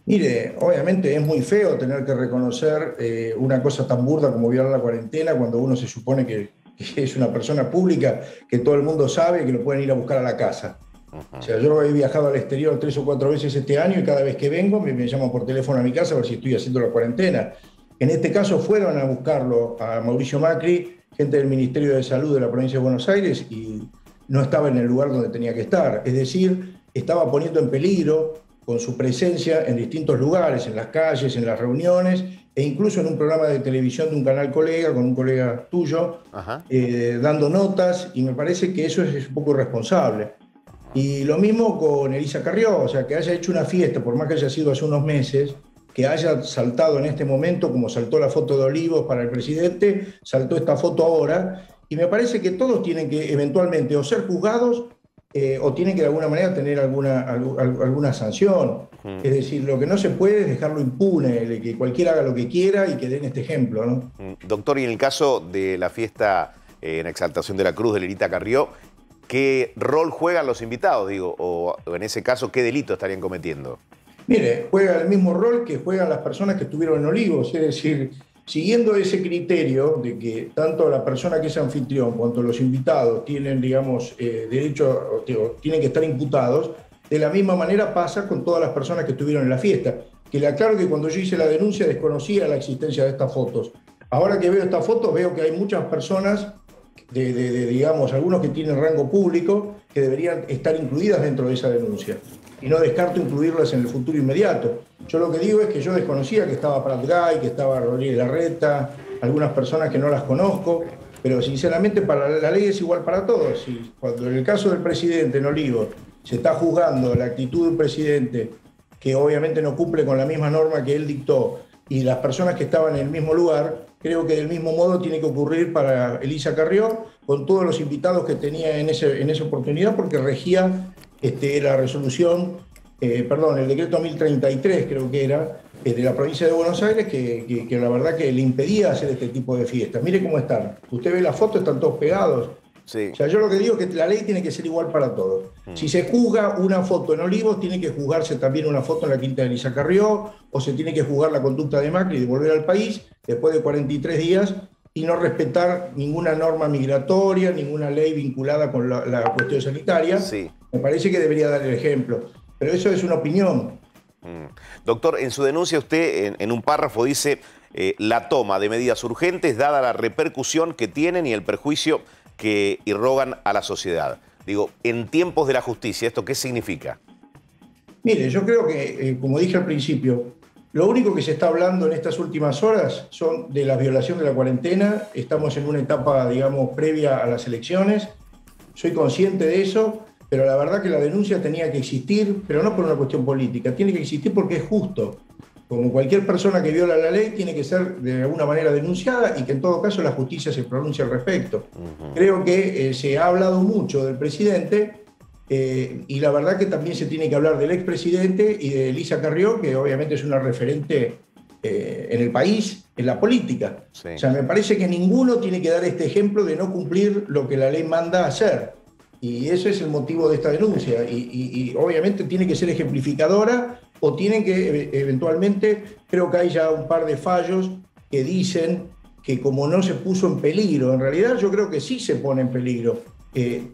Mire, obviamente es muy feo tener que reconocer una cosa tan burda como violar la cuarentena cuando uno se supone que es una persona pública, que todo el mundo sabe que lo pueden ir a buscar a la casa. O sea, yo he viajado al exterior 3 o 4 veces este año y cada vez que vengo me llaman por teléfono a mi casa a ver si estoy haciendo la cuarentena. En este caso fueron a buscarlo a Mauricio Macri, gente del Ministerio de Salud de la provincia de Buenos Aires, y no estaba en el lugar donde tenía que estar. Es decir, estaba poniendo en peligro con su presencia en distintos lugares, en las calles, en las reuniones, e incluso en un programa de televisión de un canal colega, con un colega tuyo, dando notas, y me parece que eso es un poco irresponsable. Y lo mismo con Elisa Carrió, o sea, que haya hecho una fiesta, por más que haya sido hace unos meses, que haya saltado en este momento, como saltó la foto de Olivos para el presidente, saltó esta foto ahora, y me parece que todos tienen que eventualmente o ser juzgados o tienen que de alguna manera tener alguna sanción. Es decir, lo que no se puede es dejarlo impune, de que cualquiera haga lo que quiera y que den este ejemplo, ¿no? Doctor, y en el caso de la fiesta en Exaltación de la Cruz de Lilita Carrió, ¿qué rol juegan los invitados? Digo, o en ese caso, ¿qué delito estarían cometiendo? Mire, juega el mismo rol que juegan las personas que estuvieron en Olivos, es decir, siguiendo ese criterio de que tanto la persona que es anfitrión cuanto los invitados tienen, digamos, derecho, tienen que estar imputados, de la misma manera pasa con todas las personas que estuvieron en la fiesta. Que le aclaro que cuando yo hice la denuncia desconocía la existencia de estas fotos. Ahora que veo estas fotos veo que hay muchas personas, digamos, algunos que tienen rango público, que deberían estar incluidas dentro de esa denuncia. Y no descarto incluirlas en el futuro inmediato. Yo lo que digo es que yo desconocía que estaba Prat Gay, que estaba Rodríguez Larreta, algunas personas que no las conozco, pero sinceramente para la ley es igual para todos. Y cuando en el caso del presidente en Olivos se está juzgando la actitud de un presidente que obviamente no cumple con la misma norma que él dictó, y las personas que estaban en el mismo lugar, creo que del mismo modo tiene que ocurrir para Elisa Carrió, con todos los invitados que tenía en esa oportunidad, porque regía la resolución, el decreto 1033 creo que era, de la provincia de Buenos Aires, que la verdad que le impedía hacer este tipo de fiestas. Mire cómo están. Usted ve las fotos, están todos pegados. Sí. O sea, yo lo que digo es que la ley tiene que ser igual para todos. Si se juzga una foto en Olivos, tiene que juzgarse también una foto en la quinta de Elisa Carrió, o se tiene que juzgar la conducta de Macri de volver al país después de 43 días y no respetar ninguna norma migratoria, ninguna ley vinculada con la cuestión sanitaria. Sí. Me parece que debería dar el ejemplo. Pero eso es una opinión. Doctor, en su denuncia usted en un párrafo dice la toma de medidas urgentes dada la repercusión que tienen y el perjuicio que irrogan a la sociedad. Digo, en tiempos de la justicia, ¿esto qué significa? Mire, yo creo que, como dije al principio, lo único que se está hablando en estas últimas horas son de la violación de la cuarentena. Estamos en una etapa, digamos, previa a las elecciones. Soy consciente de eso, pero la verdad que la denuncia tenía que existir, pero no por una cuestión política. Tiene que existir porque es justo. Como cualquier persona que viola la ley, tiene que ser de alguna manera denunciada y que en todo caso la justicia se pronuncie al respecto. Creo que se ha hablado mucho del presidente y la verdad que también se tiene que hablar del expresidente y de Elisa Carrió, que obviamente es una referente en el país, en la política. Sí. O sea, me parece que ninguno tiene que dar este ejemplo de no cumplir lo que la ley manda hacer. Y ese es el motivo de esta denuncia. Y obviamente tiene que ser ejemplificadora o tienen que eventualmente, creo que hay ya un par de fallos que dicen que como no se puso en peligro, en realidad yo creo que sí se pone en peligro.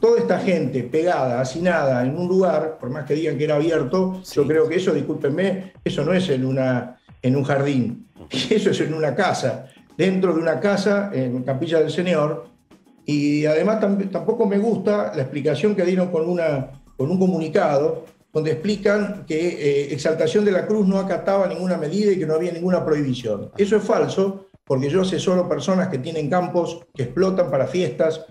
Toda esta gente pegada, hacinada en un lugar, por más que digan que era abierto, sí. Yo creo que eso, discúlpenme, eso no es en un jardín, eso es en una casa, dentro de una casa en Capilla del Señor. Y además tampoco me gusta la explicación que dieron con un comunicado donde explican que Exaltación de la Cruz no acataba ninguna medida y que no había ninguna prohibición. Eso es falso, porque yo asesoro personas que tienen campos que explotan para fiestas,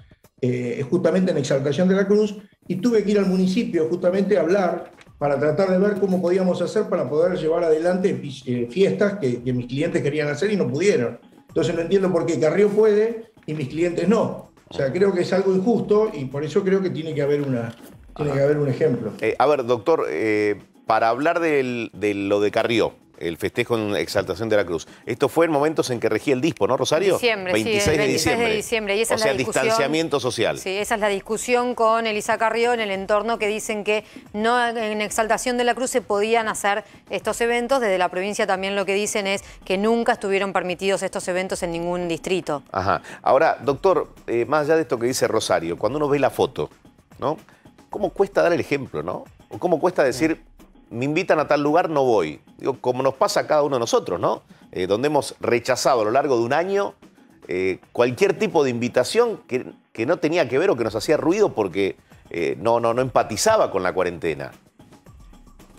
justamente en Exaltación de la Cruz, y tuve que ir al municipio justamente a hablar para tratar de ver cómo podíamos hacer para poder llevar adelante fiestas que mis clientes querían hacer y no pudieron. Entonces no entiendo por qué Carrió puede y mis clientes no. O sea, creo que es algo injusto y por eso creo que tiene que haber un ejemplo. A ver, doctor, para hablar de lo de Carrió, el festejo en Exaltación de la Cruz, esto fue en momentos en que regía el DISPO, ¿no, Rosario? Diciembre, 26 sí, el de 26 diciembre. de diciembre. Y esa o es sea, la discusión, distanciamiento social. Sí, esa es la discusión con Elisa Carrió en el entorno, que dicen que no en Exaltación de la Cruz se podían hacer estos eventos. Desde la provincia también lo que dicen es que nunca estuvieron permitidos estos eventos en ningún distrito. Ajá. Ahora, doctor, más allá de esto que dice Rosario, cuando uno ve la foto, ¿no? ¿Cómo cuesta dar el ejemplo, no? O cómo cuesta decir, me invitan a tal lugar, no voy. Digo, como nos pasa a cada uno de nosotros, ¿no? Donde hemos rechazado a lo largo de un año cualquier tipo de invitación que no tenía que ver o que nos hacía ruido porque no empatizaba con la cuarentena.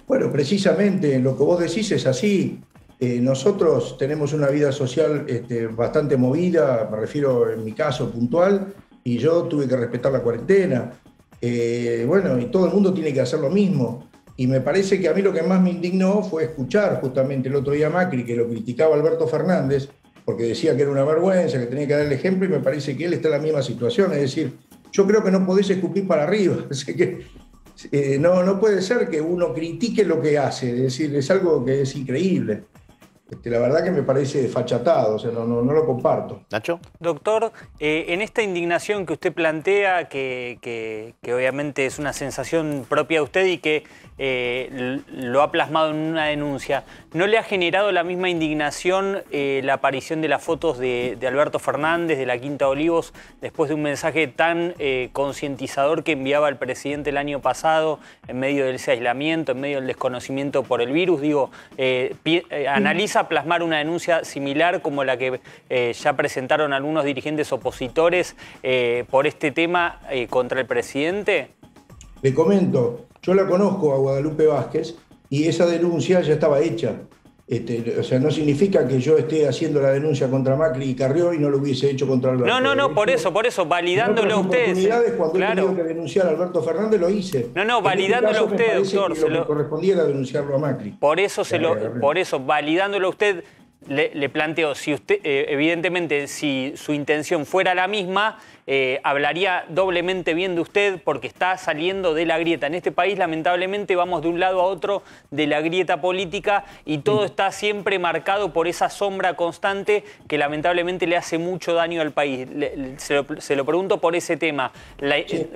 Bueno, precisamente lo que vos decís es así. Nosotros tenemos una vida social bastante movida, me refiero en mi caso puntual, y yo tuve que respetar la cuarentena. Bueno, y todo el mundo tiene que hacer lo mismo. Y me parece que a mí lo que más me indignó fue escuchar justamente el otro día a Macri, que lo criticaba Alberto Fernández, porque decía que era una vergüenza, que tenía que dar el ejemplo, y me parece que él está en la misma situación. Es decir, yo creo que no podés escupir para arriba. Así que no puede ser que uno critique lo que hace. Es decir, es algo que es increíble. La verdad que me parece desfachatado, o sea, no lo comparto. ¿Nacho? Doctor, en esta indignación que usted plantea, que obviamente es una sensación propia de usted y que lo ha plasmado en una denuncia, ¿no le ha generado la misma indignación la aparición de las fotos de Alberto Fernández, de la Quinta de Olivos, después de un mensaje tan concientizador que enviaba el presidente el año pasado, en medio de ese aislamiento, en medio del desconocimiento por el virus? Digo, analiza plasmar una denuncia similar como la que ya presentaron algunos dirigentes opositores por este tema contra el presidente? Le comento, yo la conozco a Guadalupe Vázquez y esa denuncia ya estaba hecha. O sea, no significa que yo esté haciendo la denuncia contra Macri y Carrió y no lo hubiese hecho contra Alberto. No, por eso, validándolo a usted. Cuando claro. He tenido que denunciar a Alberto Fernández lo hice. Validándolo a usted, doctor. Lo que correspondía era denunciarlo a Macri. Por eso, validándolo a usted, le planteo, si usted, evidentemente, si su intención fuera la misma, hablaría doblemente bien de usted porque está saliendo de la grieta. En este país, lamentablemente, vamos de un lado a otro de la grieta política y todo está siempre marcado por esa sombra constante que lamentablemente le hace mucho daño al país. Se lo pregunto por ese tema,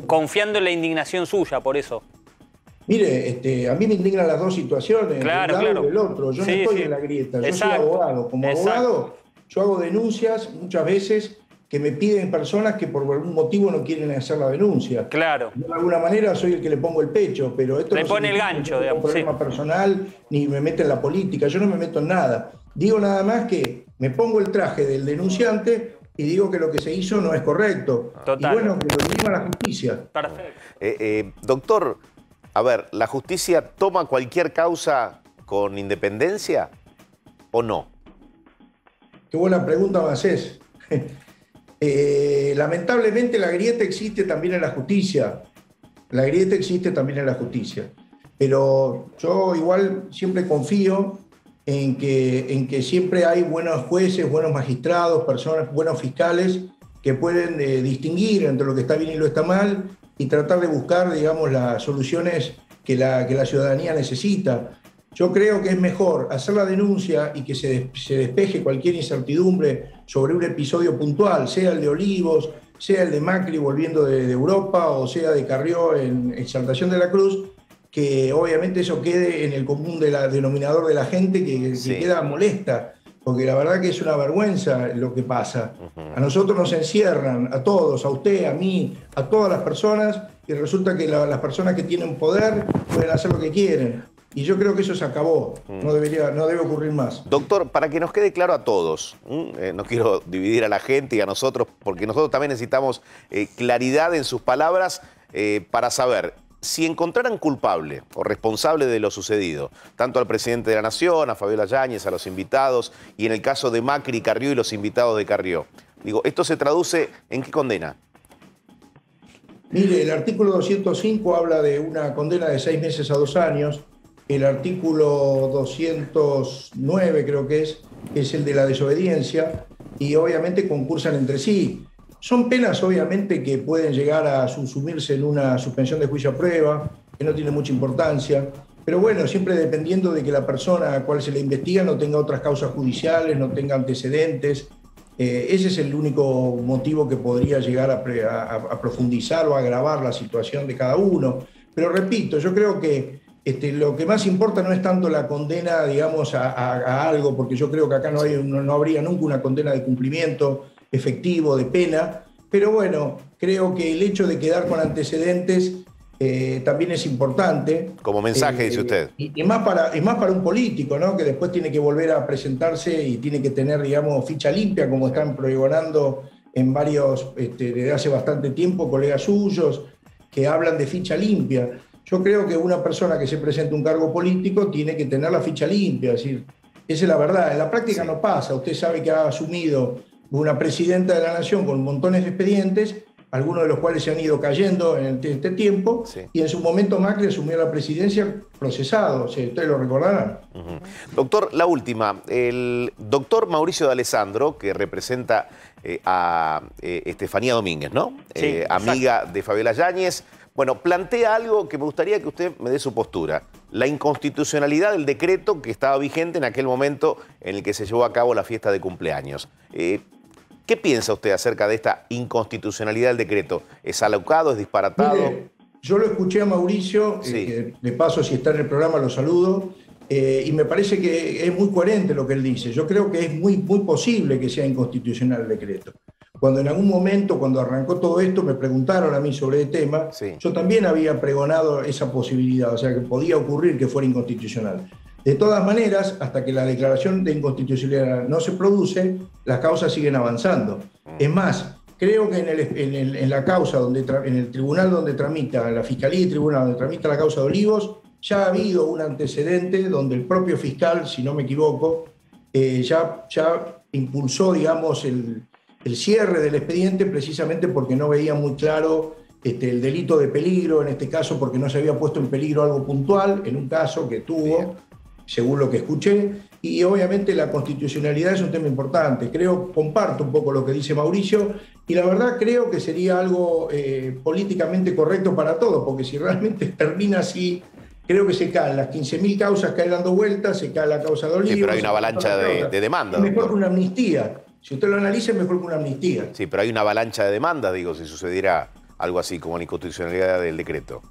confiando en la indignación suya, por eso. Mire, a mí me indignan las dos situaciones, claro, del lado y del otro. Yo no estoy en la grieta, yo soy abogado. Como abogado, yo hago denuncias muchas veces que me piden personas que por algún motivo no quieren hacer la denuncia. Claro. Yo de alguna manera soy el que le pongo el pecho, pero esto le no pone el gancho, digamos. Un problema personal, ni me mete en la política, yo no me meto en nada. Digo nada más que me pongo el traje del denunciante y digo que lo que se hizo no es correcto. Total. Y bueno, que lo dirima la justicia. Perfecto. Doctor, a ver, ¿la justicia toma cualquier causa con independencia o no? Qué buena pregunta me haces. Lamentablemente la grieta existe también en la justicia. La grieta existe también en la justicia. Pero yo igual siempre confío en que siempre hay buenos jueces, buenos magistrados, personas, buenos fiscales que pueden distinguir entre lo que está bien y lo que está mal y tratar de buscar, digamos, las soluciones que la ciudadanía necesita. Yo creo que es mejor hacer la denuncia y que se despeje cualquier incertidumbre sobre un episodio puntual, sea el de Olivos, sea el de Macri volviendo de Europa o sea de Carrió en Exaltación de la Cruz, que obviamente eso quede en el común denominador de la gente que queda molesta, porque la verdad que es una vergüenza lo que pasa. A nosotros nos encierran, a todos, a usted, a mí, a todas las personas, y resulta que las personas que tienen poder pueden hacer lo que quieren. Y yo creo que eso se acabó, no debe ocurrir más. Doctor, para que nos quede claro a todos, no quiero dividir a la gente y a nosotros, porque nosotros también necesitamos claridad en sus palabras para saber si encontraran culpable o responsable de lo sucedido, tanto al presidente de la Nación, a Fabiola Yáñez, a los invitados, y en el caso de Macri, Carrió y los invitados de Carrió. Digo, ¿esto se traduce en qué condena? Mire, el artículo 205 habla de una condena de 6 meses a 2 años. El artículo 209 creo que es el de la desobediencia, y obviamente concursan entre sí. Son penas obviamente que pueden llegar a sumirse en una suspensión de juicio a prueba, que no tiene mucha importancia, pero bueno, siempre dependiendo de que la persona a la cual se le investiga no tenga otras causas judiciales, no tenga antecedentes. Ese es el único motivo que podría llegar a profundizar o agravar la situación de cada uno. Pero repito, yo creo que lo que más importa no es tanto la condena, digamos, a algo, porque yo creo que acá no habría nunca una condena de cumplimiento efectivo, de pena, pero bueno, creo que el hecho de quedar con antecedentes también es importante. Como mensaje, dice usted. Y más para un político, ¿no? Que después tiene que volver a presentarse y tiene que tener, digamos, ficha limpia, como están pregonando en varios, desde hace bastante tiempo, colegas suyos, que hablan de ficha limpia. Yo creo que una persona que se presenta a un cargo político tiene que tener la ficha limpia, es decir, esa es la verdad. En la práctica no pasa. Usted sabe que ha asumido una presidenta de la Nación con montones de expedientes, algunos de los cuales se han ido cayendo en este tiempo, y en su momento Macri asumió la presidencia procesado, ustedes lo recordarán. Doctor, la última. El doctor Mauricio de Alessandro, que representa a Estefanía Domínguez, ¿no? Amiga de Fabiola Yáñez, bueno, plantea algo que me gustaría que usted me dé su postura. La inconstitucionalidad del decreto que estaba vigente en aquel momento en el que se llevó a cabo la fiesta de cumpleaños. ¿Qué piensa usted acerca de esta inconstitucionalidad del decreto? ¿Es alocado, es disparatado? Mire, yo lo escuché a Mauricio, que de paso si está en el programa lo saludo, y me parece que es muy coherente lo que él dice. Yo creo que es muy posible que sea inconstitucional el decreto. Cuando en algún momento, cuando arrancó todo esto, me preguntaron a mí sobre el tema, yo también había pregonado esa posibilidad, o sea que podía ocurrir que fuera inconstitucional. De todas maneras, hasta que la declaración de inconstitucionalidad no se produce, las causas siguen avanzando. Es más, creo que en la causa, en el tribunal donde tramita, la Fiscalía y Tribunal donde tramita la causa de Olivos, ya ha habido un antecedente donde el propio fiscal, si no me equivoco, ya impulsó, digamos, el cierre del expediente precisamente porque no veía muy claro el delito de peligro, en este caso porque no se había puesto en peligro algo puntual, en un caso que tuvo, según lo que escuché, y obviamente la constitucionalidad es un tema importante. Comparto un poco lo que dice Mauricio, y la verdad creo que sería algo políticamente correcto para todos, porque si realmente termina así, creo que se caen las 15.000 causas que hay dando vueltas, se cae la causa de Olivos. Sí, pero hay una avalancha de demandas. Es mejor que una amnistía. Si usted lo analiza, es mejor que una amnistía. Sí, pero hay una avalancha de demandas, digo, si sucediera algo así como la inconstitucionalidad del decreto.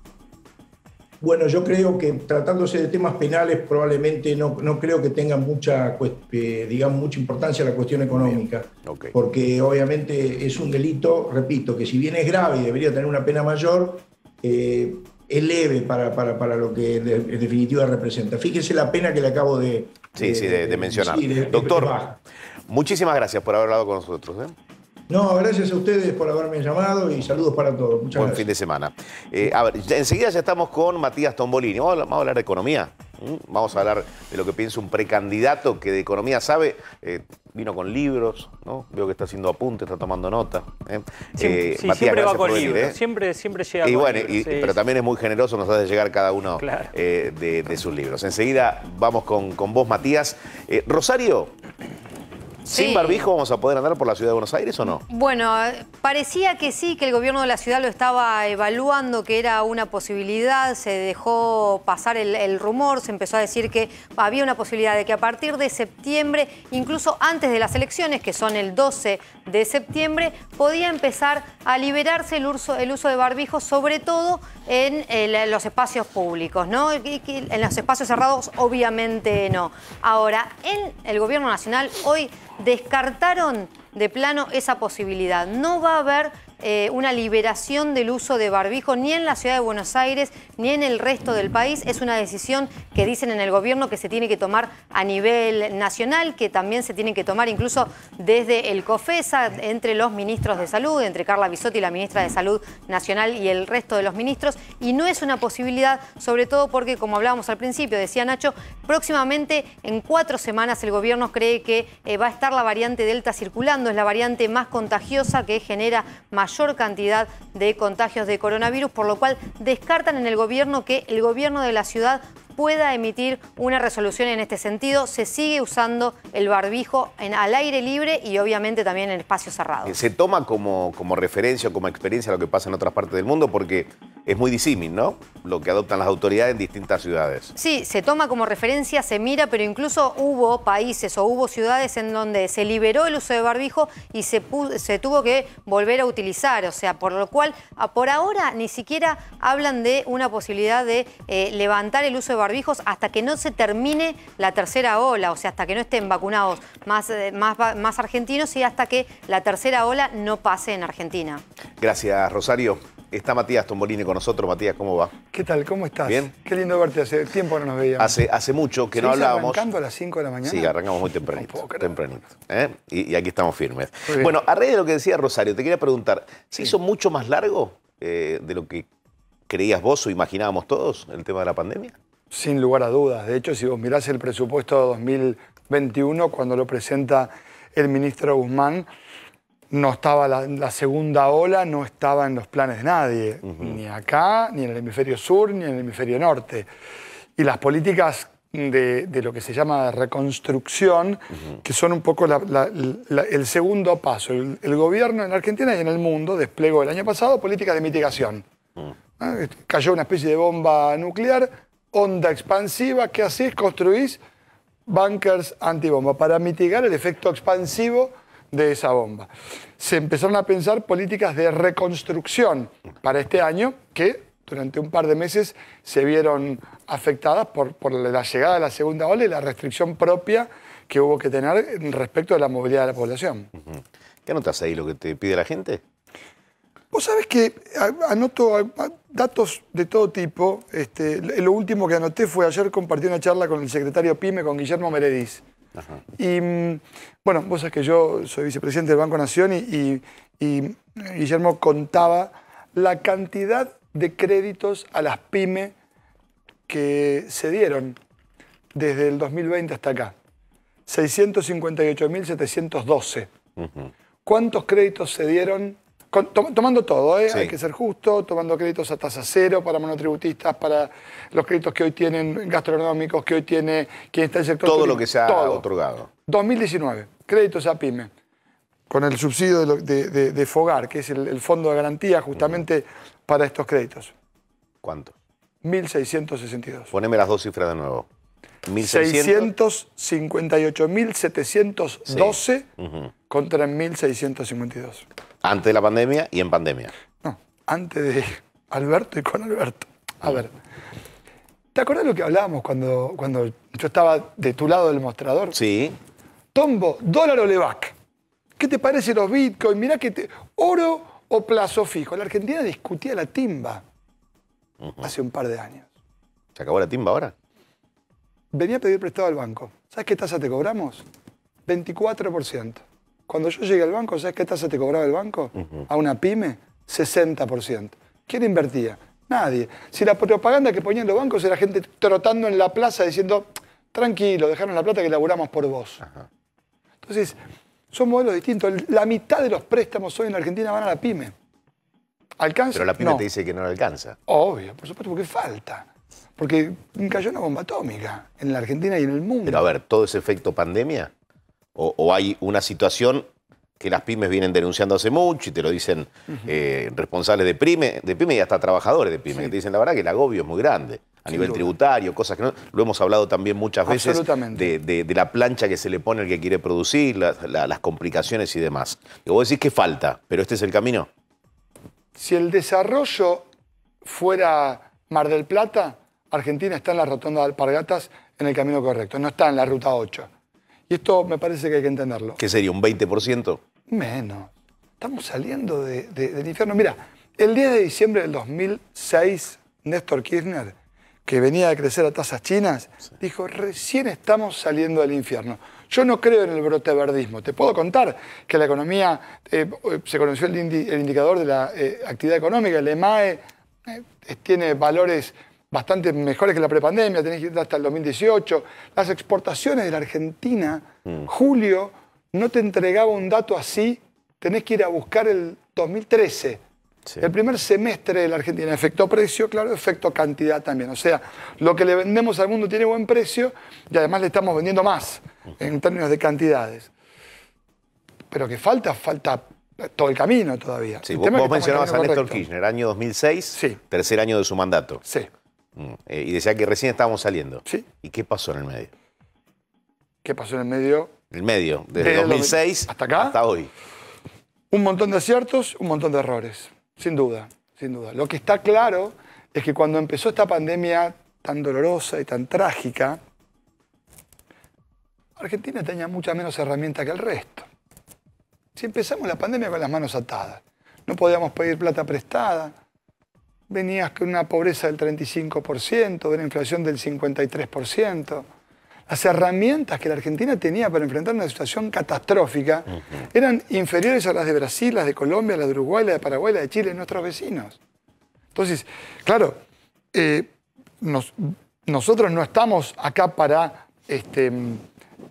Bueno, yo creo que tratándose de temas penales probablemente no creo que tenga mucha importancia la cuestión económica. Okay. Porque obviamente es un delito, repito, que si bien es grave y debería tener una pena mayor, es leve para lo que en definitiva representa. Fíjese la pena que le acabo de mencionar. Sí, Doctor, muchísimas gracias por haber hablado con nosotros. No, gracias a ustedes por haberme llamado y saludos para todos. Muchas Buen gracias. fin de semana. A ver, enseguida ya estamos con Matías Tombolini. Vamos a hablar de economía. Vamos a hablar de lo que piensa un precandidato que de economía sabe. Vino con libros, ¿no? Veo que está haciendo apuntes, está tomando nota. Sí, Matías, siempre va con venir, libros. Siempre llega y con bueno, libros. pero también es muy generoso, nos hace llegar cada uno de sus libros. Enseguida vamos con vos, Matías. Rosario. ¿Sin barbijo vamos a poder andar por la ciudad de Buenos Aires o no? Bueno, parecía que sí, que el gobierno de la ciudad lo estaba evaluando, que era una posibilidad, se dejó pasar el rumor, se empezó a decir que había una posibilidad de que a partir de septiembre, incluso antes de las elecciones, que son el 12 de septiembre, podía empezar a liberarse el uso de barbijos, sobre todo en los espacios públicos, ¿no? En los espacios cerrados, obviamente no. Ahora, en el gobierno nacional hoy descartaron de plano esa posibilidad. No va a haber una liberación del uso de barbijo ni en la ciudad de Buenos Aires ni en el resto del país. Es una decisión que dicen en el gobierno que se tiene que tomar a nivel nacional, que también se tiene que tomar incluso desde el COFESA, entre los ministros de salud, entre Carla Bisotti, la ministra de Salud Nacional, y el resto de los ministros. Y no es una posibilidad, sobre todo porque, como hablábamos al principio, decía Nacho, próximamente, en 4 semanas, el gobierno cree que va a estar la variante Delta circulando. Es la variante más contagiosa, que genera mayor cantidad de contagios de coronavirus, por lo cual descartan en el gobierno que el gobierno de la ciudad pueda emitir una resolución en este sentido. Se sigue usando el barbijo al aire libre y obviamente también en espacios cerrados. Se toma como referencia o como experiencia lo que pasa en otras partes del mundo porque es muy disímil, ¿no? Lo que adoptan las autoridades en distintas ciudades. Sí, se toma como referencia, se mira, pero incluso hubo países o hubo ciudades en donde se liberó el uso de barbijo y se tuvo que volver a utilizar. O sea, por lo cual, por ahora ni siquiera hablan de una posibilidad de levantar el uso de barbijos hasta que no se termine la tercera ola, o sea, hasta que no estén vacunados más argentinos y hasta que la tercera ola no pase en Argentina. Gracias, Rosario. Está Matías Tombolini con nosotros. Matías, ¿cómo va? ¿Qué tal? ¿Cómo estás? Bien. Qué lindo verte. Hace tiempo no nos veíamos. Hace mucho que no hablábamos. ¿Arrancando a las 5 de la mañana? Sí, arrancamos muy tempranito. Y aquí estamos firmes. Bueno, a raíz de lo que decía Rosario, te quería preguntar, ¿se hizo mucho más largo de lo que creías vos o imaginábamos todos el tema de la pandemia? Sin lugar a dudas. De hecho, si vos mirás el presupuesto de 2021, cuando lo presenta el ministro Guzmán, no estaba la segunda ola, no estaba en los planes de nadie, ni acá, ni en el hemisferio sur, ni en el hemisferio norte. Y las políticas de lo que se llama reconstrucción, que son un poco el segundo paso. El gobierno en Argentina y en el mundo desplegó el año pasado políticas de mitigación. Cayó una especie de bomba nuclear, onda expansiva, ¿qué hacés? Construís búnkers antibomba para mitigar el efecto expansivo de esa bomba. Se empezaron a pensar políticas de reconstrucción para este año que durante un par de meses se vieron afectadas por la llegada de la segunda ola y la restricción propia que hubo que tener respecto de la movilidad de la población. ¿Qué anotas ahí lo que te pide la gente? Vos sabés que anoto datos de todo tipo. Lo último que anoté fue ayer compartí una charla con el secretario PYME, con Guillermo Meredith. Y bueno, vos sabés que yo soy vicepresidente del Banco Nación y Guillermo contaba la cantidad de créditos a las PYME que se dieron desde el 2020 hasta acá. 658.712. ¿Cuántos créditos se dieron tomando todo, Sí. hay que ser justo, tomando créditos a tasa cero para monotributistas, para los créditos que hoy tienen gastronómicos, que hoy tiene quien está en el sector Todo turismo, lo que se ha todo. otorgado. 2019, créditos a PYME, con el subsidio de FOGAR, que es el fondo de garantía justamente para estos créditos. ¿Cuánto? 1.662. Poneme las dos cifras de nuevo. 1.600. 658.712 Ujú. contra 1.652. Antes de la pandemia y en pandemia. No, antes de Alberto y con Alberto. A ver, ¿te acordás lo que hablábamos cuando yo estaba de tu lado del mostrador? Sí. Tombo, dólar o levac. ¿Qué te parece los bitcoins? Mirá que oro o plazo fijo. La Argentina discutía la timba hace un par de años. ¿Se acabó la timba ahora? Venía a pedir prestado al banco. ¿Sabes qué tasa te cobramos? 24%. Cuando yo llegué al banco, ¿sabes qué tasa te cobraba el banco? A una pyme, 60%. ¿Quién invertía? Nadie. Si la propaganda que ponían los bancos era gente trotando en la plaza diciendo, tranquilo, dejaron la plata que laburamos por vos. Entonces, son modelos distintos. La mitad de los préstamos hoy en Argentina van a la pyme. ¿Alcanza? Pero la pyme No. te dice que no le alcanza. Obvio, por supuesto, porque falta. Porque cayó una bomba atómica en la Argentina y en el mundo. Pero a ver, ¿todo ese efecto pandemia? ¿O hay una situación que las pymes vienen denunciando hace mucho y te lo dicen responsables de pyme y hasta trabajadores de pyme, que te dicen la verdad que el agobio es muy grande a nivel tributario, cosas que no... Lo hemos hablado también muchas veces de la plancha que se le pone al que quiere producir, las complicaciones y demás. Y vos decís que falta, pero este es el camino. Si el desarrollo fuera Mar del Plata, Argentina está en la rotonda de Alpargatas en el camino correcto, no está en la ruta 8. Y esto me parece que hay que entenderlo. ¿Qué sería, un 20%? Menos. Estamos saliendo del infierno. Mira, el 10 de diciembre del 2006, Néstor Kirchner, que venía de crecer a tasas chinas, dijo, recién estamos saliendo del infierno. Yo no creo en el brote verdismo. Te puedo contar que la economía, se conoció el indicador de la actividad económica, el EMAE, tiene valores bastante mejores que la prepandemia, tenés que ir hasta el 2018. Las exportaciones de la Argentina, julio, no te entregaba un dato así, tenés que ir a buscar el 2013. Sí. El primer semestre de la Argentina, efecto precio, claro, efecto cantidad también. O sea, lo que le vendemos al mundo tiene buen precio y además le estamos vendiendo más en términos de cantidades. Pero que falta todo el camino todavía. Sí, vos mencionabas a Néstor Kirchner, año 2006, tercer año de su mandato. Sí. Y decía que recién estábamos saliendo. Sí. ¿Y qué pasó en el medio? ¿Qué pasó en el medio? En el medio, desde 2006 hasta acá, hasta hoy. Un montón de aciertos, un montón de errores. Sin duda, sin duda. Lo que está claro es que cuando empezó esta pandemia tan dolorosa y tan trágica, Argentina tenía muchas menos herramientas que el resto. Si empezamos la pandemia con las manos atadas, no podíamos pedir plata prestada, venías con una pobreza del 35%, de una inflación del 53%. Las herramientas que la Argentina tenía para enfrentar una situación catastrófica eran inferiores a las de Brasil, las de Colombia, las de Uruguay, las de Paraguay, las de Chile, nuestros vecinos. Entonces, claro, nosotros no estamos acá para,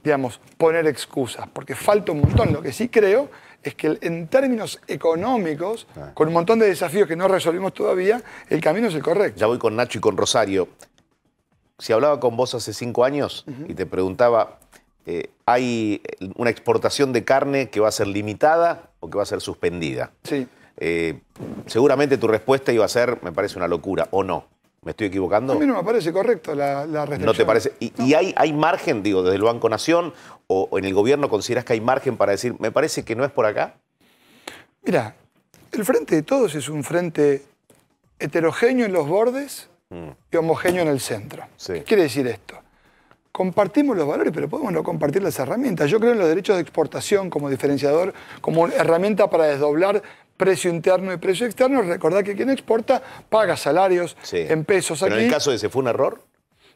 digamos, poner excusas, porque falta un montón. Lo que sí creo es que en términos económicos, con un montón de desafíos que no resolvimos todavía, el camino es el correcto. Ya voy con Nacho y con Rosario. Si hablaba con vos hace 5 años y te preguntaba, ¿hay una exportación de carne que va a ser limitada o que va a ser suspendida? Sí. Seguramente tu respuesta iba a ser, me parece una locura, ¿o no? ¿Me estoy equivocando? A mí no me parece correcto la restricción. ¿No te parece? ¿Y hay margen, digo, desde el Banco Nación o en el gobierno consideras que hay margen para decir, me parece que no es por acá? Mira, el Frente de Todos es un frente heterogéneo en los bordes y homogéneo en el centro. Sí. ¿Qué quiere decir esto? Compartimos los valores, pero podemos no compartir las herramientas. Yo creo en los derechos de exportación como diferenciador, como herramienta para desdoblar precio interno y precio externo. Recordad que quien exporta paga salarios en pesos. ¿Pero aquí. en el caso de ese fue un error?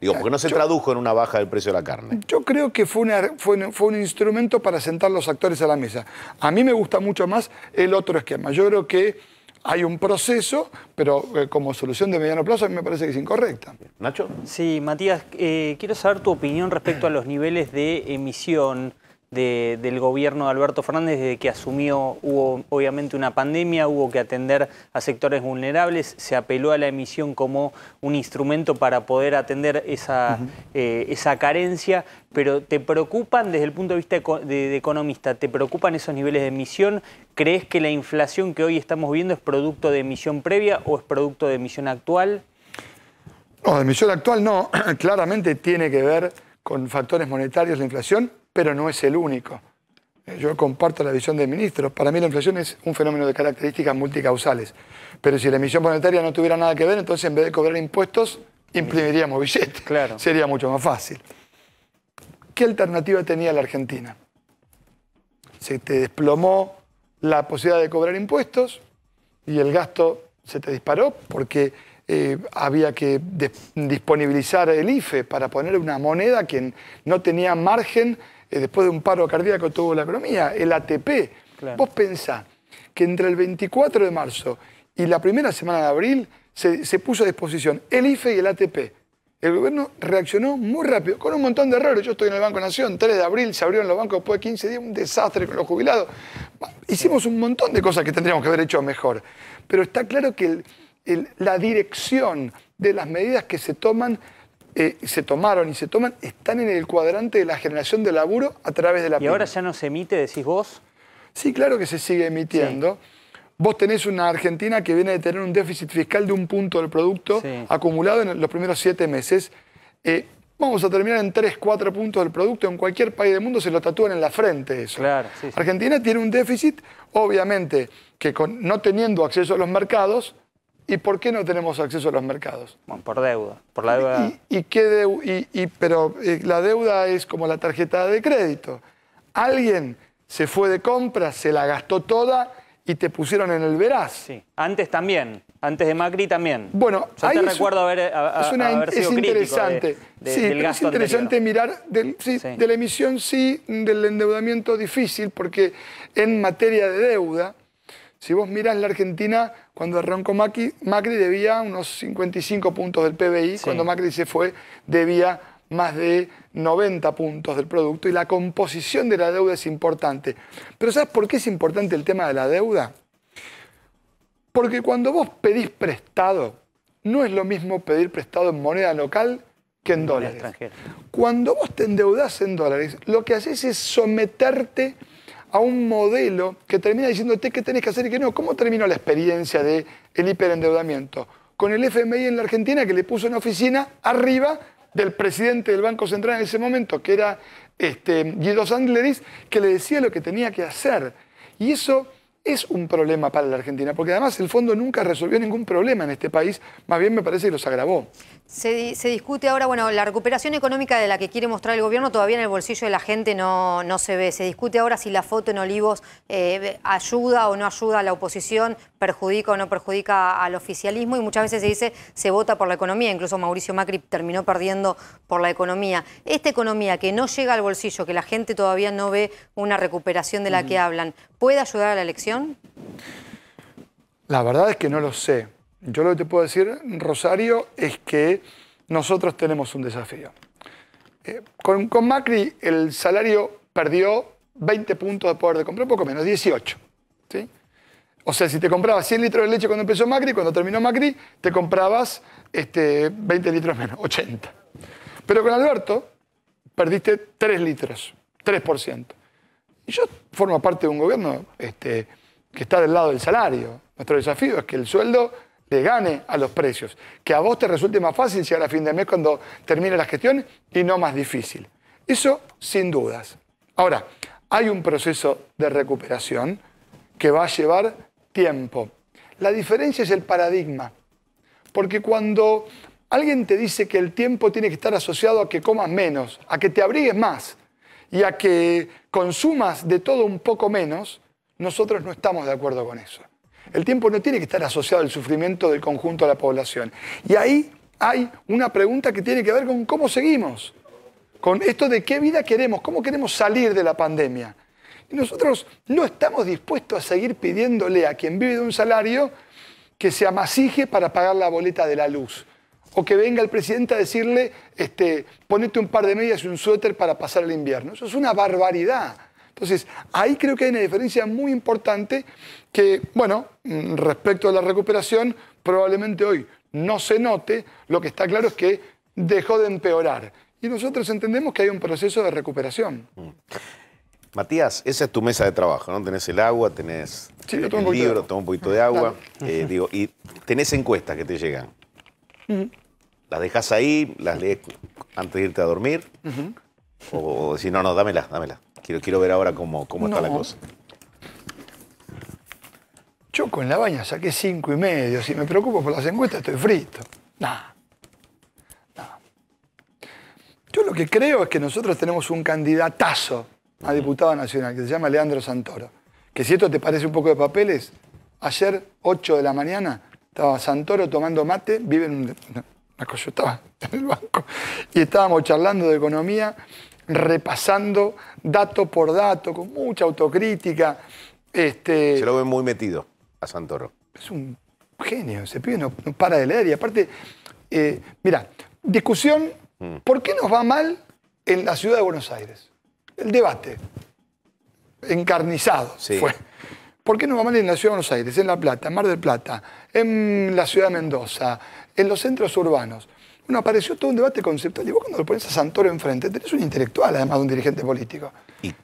Digo, porque no se tradujo en una baja del precio de la carne. Yo creo que fue un instrumento para sentar los actores a la mesa. A mí me gusta mucho más el otro esquema. Yo creo que hay un proceso, pero como solución de mediano plazo a mí me parece que es incorrecta. ¿Nacho? Sí, Matías, quiero saber tu opinión respecto a los niveles de emisión del gobierno de Alberto Fernández desde que asumió. Hubo obviamente una pandemia, hubo que atender a sectores vulnerables, se apeló a la emisión como un instrumento para poder atender esa carencia, pero ¿te preocupan desde el punto de vista de economista, te preocupan esos niveles de emisión? ¿Crees que la inflación que hoy estamos viendo es producto de emisión previa o es producto de emisión actual? No, de emisión actual no, claramente tiene que ver con factores monetarios la inflación, pero no es el único. Yo comparto la visión del ministro. Para mí la inflación es un fenómeno de características multicausales. Pero si la emisión monetaria no tuviera nada que ver, entonces en vez de cobrar impuestos, imprimiríamos billetes. Claro. Sería mucho más fácil. ¿Qué alternativa tenía la Argentina? Se te desplomó la posibilidad de cobrar impuestos y el gasto se te disparó porque había que disponibilizar el IFE para poner una moneda que no tenía margen después de un paro cardíaco que tuvo la economía, el ATP. Claro. Vos pensás que entre el 24 de marzo y la primera semana de abril se puso a disposición el IFE y el ATP. El gobierno reaccionó muy rápido, con un montón de errores. Yo estoy en el Banco Nación, 3 de abril se abrieron los bancos después de 15 días, un desastre con los jubilados. Hicimos un montón de cosas que tendríamos que haber hecho mejor. Pero está claro que la dirección de las medidas que se toman, se tomaron y se toman, están en el cuadrante de la generación de laburo a través de la ¿Y ahora ya no se emite, decís vos? Sí, claro que se sigue emitiendo. Sí. Vos tenés una Argentina que viene de tener un déficit fiscal de 1 punto del producto acumulado en los primeros 7 meses. Vamos a terminar en 3, 4 puntos del producto. En cualquier país del mundo se lo tatúan en la frente eso. Claro, Argentina tiene un déficit, obviamente, que no teniendo acceso a los mercados. ¿Y por qué no tenemos acceso a los mercados? Bueno, por deuda, por la deuda. Pero la deuda es como la tarjeta de crédito. Alguien se fue de compra, se la gastó toda y te pusieron en el veraz. Sí, antes también, antes de Macri también. Bueno, yo te recuerdo haber sido interesante. Del gasto es interesante anterior. Mirar de la emisión, del endeudamiento difícil, porque en materia de deuda, si vos mirás la Argentina, cuando arrancó Macri debía unos 55 puntos del PBI, cuando Macri se fue debía más de 90 puntos del producto y la composición de la deuda es importante. Pero ¿sabes por qué es importante el tema de la deuda? Porque cuando vos pedís prestado, no es lo mismo pedir prestado en moneda local que en dólares. Cuando vos te endeudás en dólares, lo que haces es someterte a un modelo que termina diciéndote qué tenés que hacer y qué no. ¿Cómo terminó la experiencia del hiperendeudamiento? Con el FMI en la Argentina que le puso una oficina arriba del presidente del Banco Central en ese momento, que era Guido Sandleris, que le decía lo que tenía que hacer. Y eso es un problema para la Argentina, porque además el fondo nunca resolvió ningún problema en este país, más bien me parece que los agravó. Se discute ahora, bueno, la recuperación económica de la que quiere mostrar el gobierno todavía en el bolsillo de la gente no se ve. Se discute ahora si la foto en Olivos ayuda o no ayuda a la oposición, perjudica o no perjudica al oficialismo y muchas veces se dice se vota por la economía. Incluso Mauricio Macri terminó perdiendo por la economía. Esta economía que no llega al bolsillo, que la gente todavía no ve una recuperación de la que hablan, ¿puede ayudar a la elección? La verdad es que no lo sé. Yo lo que te puedo decir, Rosario, es que nosotros tenemos un desafío. Con Macri el salario perdió 20 puntos de poder de compra, un poco menos, 18. ¿Sí? O sea, si te comprabas 100 litros de leche cuando empezó Macri, cuando terminó Macri, te comprabas 20 litros menos, 80. Pero con Alberto perdiste 3 litros, 3%. Y yo formo parte de un gobierno que está del lado del salario. Nuestro desafío es que el sueldo le gane a los precios, que a vos te resulte más fácil llegar a fin de mes cuando termine la gestión y no más difícil. Eso sin dudas. Ahora, hay un proceso de recuperación que va a llevar tiempo. La diferencia es el paradigma, porque cuando alguien te dice que el tiempo tiene que estar asociado a que comas menos, a que te abrigues más y a que consumas de todo un poco menos, nosotros no estamos de acuerdo con eso. El tiempo no tiene que estar asociado al sufrimiento del conjunto de la población. Y ahí hay una pregunta que tiene que ver con cómo seguimos, con esto de qué vida queremos, cómo queremos salir de la pandemia. Y nosotros no estamos dispuestos a seguir pidiéndole a quien vive de un salario que se amasije para pagar la boleta de la luz, o que venga el presidente a decirle, ponete un par de medias y un suéter para pasar el invierno. Eso es una barbaridad. Entonces, ahí creo que hay una diferencia muy importante que, bueno, respecto a la recuperación, probablemente hoy no se note. Lo que está claro es que dejó de empeorar. Y nosotros entendemos que hay un proceso de recuperación. Matías, esa es tu mesa de trabajo, ¿no? Tenés el agua, tenés el libro, toma un poquito de agua. Y tenés encuestas que te llegan. ¿Las dejás ahí? ¿Las lees antes de irte a dormir? O decís, no, dámela. Quiero ver ahora cómo está la cosa. Yo con la baña saqué 5,5. Si me preocupo por las encuestas, estoy frito. Yo lo que creo es que nosotros tenemos un candidatazo a diputado nacional que se llama Leandro Santoro. Que si esto te parece un poco de papeles, ayer, 8 de la mañana, estaba Santoro tomando mate, vive en una cosa, yo estaba en el banco, y estábamos charlando de economía, repasando dato por dato, con mucha autocrítica. Se lo ve muy metido a Santoro. Es un genio, ese pibe no para de leer. Y aparte, mira, discusión, ¿por qué nos va mal en la ciudad de Buenos Aires? El debate, encarnizado fue. ¿Por qué nos va mal en la ciudad de Buenos Aires, en La Plata, en Mar del Plata, en la ciudad de Mendoza, en los centros urbanos? Bueno, apareció todo un debate conceptual. Y vos cuando lo pones a Santoro enfrente, tenés un intelectual, además de un dirigente político.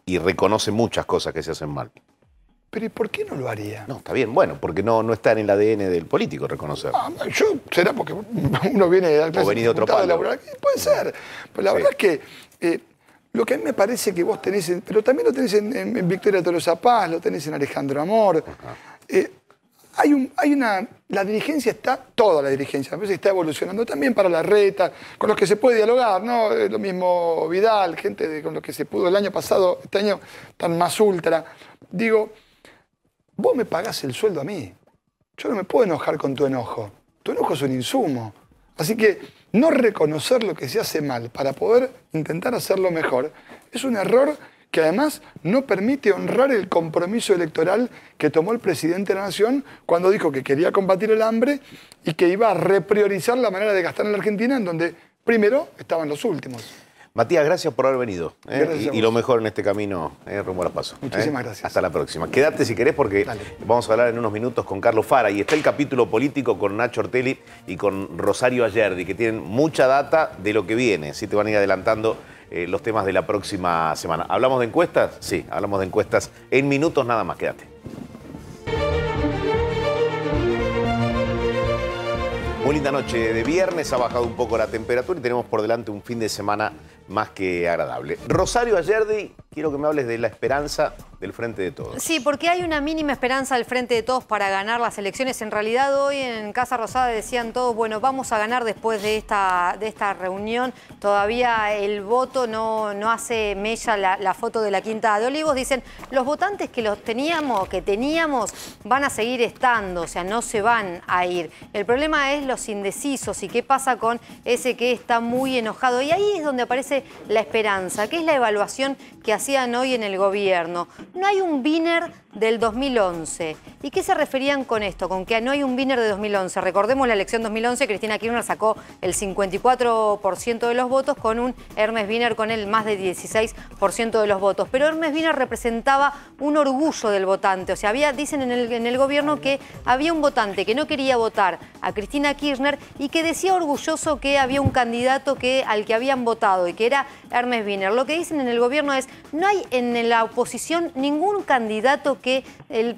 Y reconoce muchas cosas que se hacen mal. Pero ¿y por qué no lo haría? No, está bien, bueno, porque no está en el ADN del político reconocer. Será porque uno viene de la clase de otro palo. Laboral. Puede ser. Pero la verdad es que lo que a mí me parece que vos tenés, pero también lo tenés en Victoria Tolosa Paz, lo tenés en Alejandro Amor. La dirigencia toda la dirigencia, me parece que está evolucionando también para la reta, con los que se puede dialogar, ¿no? Lo mismo Vidal, gente con los que se pudo el año pasado, este año están más ultra. Digo, vos me pagás el sueldo a mí. Yo no me puedo enojar con tu enojo. Tu enojo es un insumo. Así que no reconocer lo que se hace mal para poder intentar hacerlo mejor es un error que además no permite honrar el compromiso electoral que tomó el presidente de la Nación cuando dijo que quería combatir el hambre y que iba a repriorizar la manera de gastar en la Argentina, en donde primero estaban los últimos. Matías, gracias por haber venido. Y lo mejor en este camino, rumbo a la Paso. Muchísimas gracias. Hasta la próxima. Quédate si querés porque vamos a hablar en unos minutos con Carlos Fara. Y está el capítulo político con Nacho Ortelli y con Rosario Ayerdi, que tienen mucha data de lo que viene. Sí, te van a ir adelantando los temas de la próxima semana. ¿Hablamos de encuestas? Sí, hablamos de encuestas en minutos nada más. Quédate. Muy linda noche de viernes, ha bajado un poco la temperatura y tenemos por delante un fin de semana más que agradable. Rosario Ayerdi, quiero que me hables de la esperanza del Frente de Todos. Sí, porque hay una mínima esperanza del Frente de Todos para ganar las elecciones. En realidad hoy en Casa Rosada decían todos, bueno, vamos a ganar después de esta reunión. Todavía el voto no hace mella la foto de la Quinta de Olivos. Dicen, los votantes que teníamos van a seguir estando, o sea, no se van a ir. El problema es los indecisos y qué pasa con ese que está muy enojado. Y ahí es donde aparece la esperanza, que es la evaluación que hacían hoy en el gobierno. No hay un Wiener del 2011. ¿Y qué se referían con esto? Con que no hay un Wiener de 2011. Recordemos la elección 2011, Cristina Kirchner sacó el 54% de los votos con un Hermes Wiener con el más de 16% de los votos. Pero Hermes Wiener representaba un orgullo del votante. O sea, dicen en el gobierno que había un votante que no quería votar a Cristina Kirchner y que decía orgulloso que había un candidato al que habían votado y que era Hermes Wiener. Lo que dicen en el gobierno es, no hay en la oposición ningún candidato que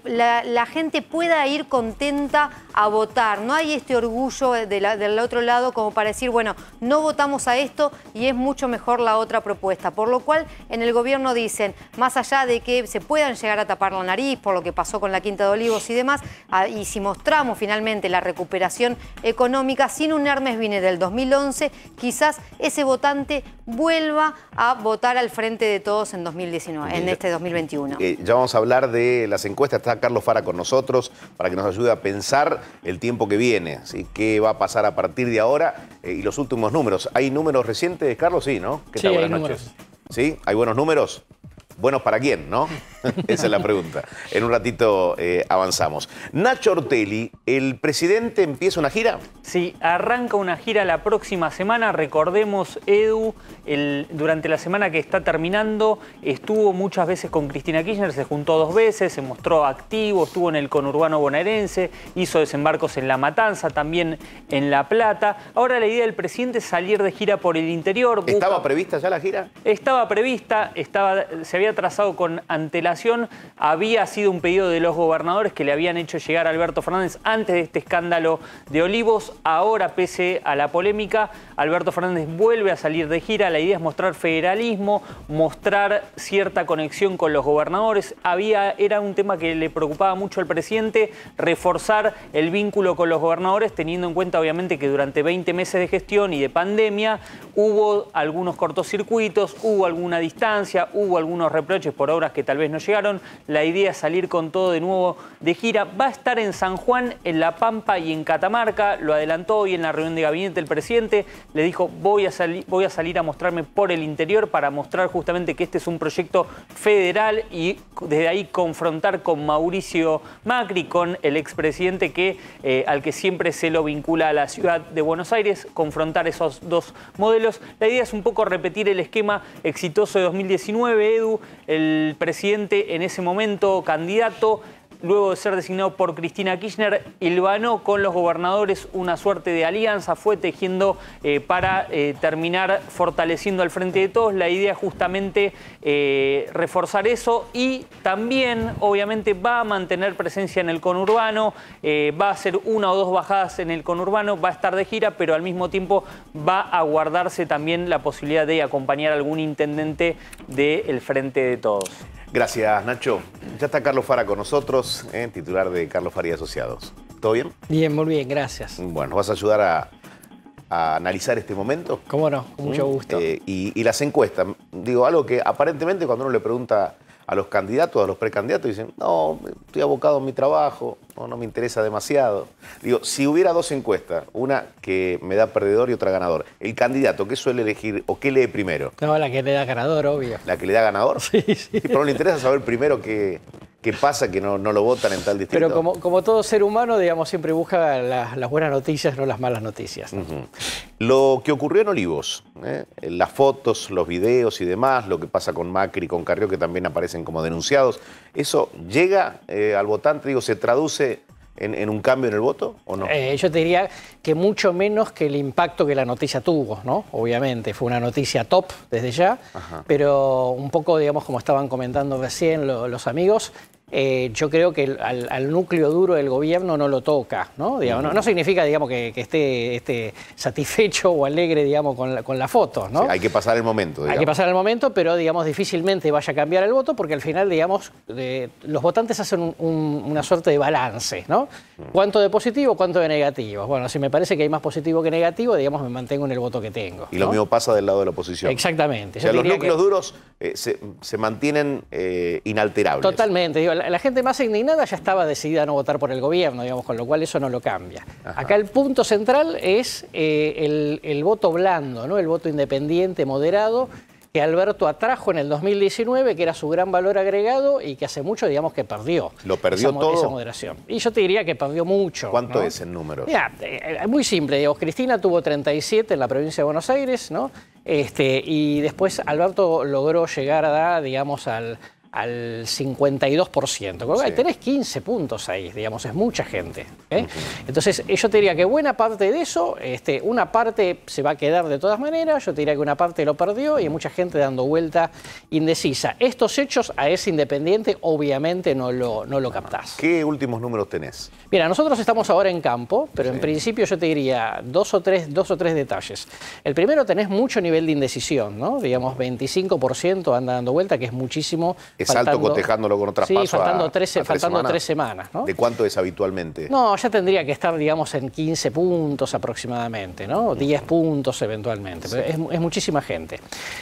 la gente pueda ir contenta a votar. No hay este orgullo del otro lado como para decir, bueno, no votamos a esto y es mucho mejor la otra propuesta. Por lo cual, en el gobierno dicen, más allá de que se puedan llegar a tapar la nariz por lo que pasó con la Quinta de Olivos y demás, y si mostramos finalmente la recuperación económica, sin un Hermes Wiener del 2011, quizás ese votante vuelva a votar al Frente de Todos en 2019, en este 2021. Ya vamos a hablar de las encuestas. Está Carlos Fara con nosotros para que nos ayude a pensar el tiempo que viene, ¿sí? ¿Qué va a pasar a partir de ahora? Y los últimos números. ¿Hay números recientes, Carlos? Sí, ¿no? ¿Qué tal? Buenas noches. ¿Sí? ¿Hay buenos números? ¿Buenos para quién, no? Esa es la pregunta. En un ratito avanzamos. Nacho Ortelli, ¿el presidente empieza una gira? Sí, arranca una gira la próxima semana. Recordemos, Edu, durante la semana que está terminando, estuvo muchas veces con Cristina Kirchner, se juntó 2 veces, se mostró activo, estuvo en el conurbano bonaerense, hizo desembarcos en La Matanza, también en La Plata. Ahora la idea del presidente es salir de gira por el interior. ¿Estaba prevista ya la gira? Estaba prevista, se había trazado con antelación, había sido un pedido de los gobernadores que le habían hecho llegar a Alberto Fernández antes de este escándalo de Olivos. Ahora, pese a la polémica, Alberto Fernández vuelve a salir de gira. La idea es mostrar federalismo, mostrar cierta conexión con los gobernadores. Era un tema que le preocupaba mucho al presidente, reforzar el vínculo con los gobernadores, teniendo en cuenta obviamente que durante 20 meses de gestión y de pandemia hubo algunos cortocircuitos, hubo alguna distancia, hubo algunos reproches por obras que tal vez no llegaron. La idea es salir con todo de nuevo de gira. Va a estar en San Juan, en La Pampa y en Catamarca. Lo adelantó hoy en la reunión de gabinete el presidente. Le dijo, voy a salir a mostrarme por el interior para mostrar justamente que este es un proyecto federal y desde ahí confrontar con Mauricio Macri, con el expresidente al que siempre se lo vincula a la ciudad de Buenos Aires, confrontar esos 2 modelos. La idea es un poco repetir el esquema exitoso de 2019, Edu. El presidente en ese momento candidato, luego de ser designado por Cristina Kirchner, hilvanó con los gobernadores una suerte de alianza, fue tejiendo para terminar fortaleciendo al Frente de Todos. La idea es justamente reforzar eso y también, obviamente, va a mantener presencia en el conurbano, va a hacer 1 o 2 bajadas en el conurbano, va a estar de gira, pero al mismo tiempo va a guardarse también la posibilidad de acompañar a algún intendente del Frente de Todos. Gracias, Nacho. Ya está Carlos Fara con nosotros, titular de Carlos Fara y Asociados. ¿Todo bien? Bien, muy bien, gracias. Bueno, ¿nos vas a ayudar a analizar este momento? Cómo no, con mucho gusto. Y las encuestas. Digo, algo que aparentemente cuando uno le pregunta a los candidatos, a los precandidatos, dicen, no, estoy abocado a mi trabajo, no me interesa demasiado. Digo, si hubiera 2 encuestas, una que me da perdedor y otra ganador, ¿el candidato qué suele elegir o qué lee primero? No, la que le da ganador, obvio. ¿La que le da ganador? Sí, sí. Pero no le interesa saber primero qué pasa que no lo votan en tal distrito. Pero como todo ser humano, digamos, siempre busca las buenas noticias, no las malas noticias. Lo que ocurrió en Olivos, las fotos, los videos y demás, lo que pasa con Macri, con Carrió, que también aparecen como denunciados, ¿eso llega al votante? Digo, ¿se traduce en un cambio en el voto o no? Yo te diría que mucho menos que el impacto que la noticia tuvo, ¿no? Obviamente, fue una noticia top desde ya, pero un poco, digamos, como estaban comentando recién los amigos, yo creo que al núcleo duro del gobierno no lo toca, ¿no? Digamos, no significa, digamos, que esté satisfecho o alegre, digamos, con la foto, ¿no? Sí, hay que pasar el momento, digamos. Hay que pasar el momento, pero, digamos, difícilmente vaya a cambiar el voto porque al final, digamos, los votantes hacen una suerte de balance, ¿no? ¿Cuánto de positivo, cuánto de negativo? Bueno, si me parece que hay más positivo que negativo, digamos, me mantengo en el voto que tengo. Y lo mismo pasa del lado de la oposición. Exactamente. O sea, los núcleos duros se mantienen inalterables. Totalmente. Digo, la gente más indignada ya estaba decidida a no votar por el gobierno, digamos, con lo cual eso no lo cambia. Acá el punto central es el voto blando, ¿no? El voto independiente, moderado, que Alberto atrajo en el 2019, que era su gran valor agregado y que hace mucho, digamos, que perdió. ¿Lo perdió todo? Esa moderación. Y yo te diría que perdió mucho. ¿Cuánto ¿no? es el número? Mira, muy simple, digamos, Cristina tuvo 37 en la provincia de Buenos Aires, ¿no? Y después Alberto logró llegar a, digamos, al 52%. Sí. Tenés 15 puntos ahí, digamos, es mucha gente. Entonces, yo te diría que buena parte de eso, una parte se va a quedar de todas maneras, yo te diría que una parte lo perdió y hay mucha gente dando vuelta indecisa. Estos hechos a ese independiente obviamente no lo captás. ¿Qué últimos números tenés? Mira, nosotros estamos ahora en campo, pero en principio yo te diría dos o tres detalles. El primero, tenés mucho nivel de indecisión, ¿no? Digamos, 25% anda dando vuelta, que es muchísimo. Es alto cotejándolo con otras pasos. Sí, faltando 3 semanas, ¿no? ¿De cuánto es habitualmente? No, ya tendría que estar, digamos, en 15 puntos aproximadamente, ¿no? 10 puntos eventualmente, pero es muchísima gente.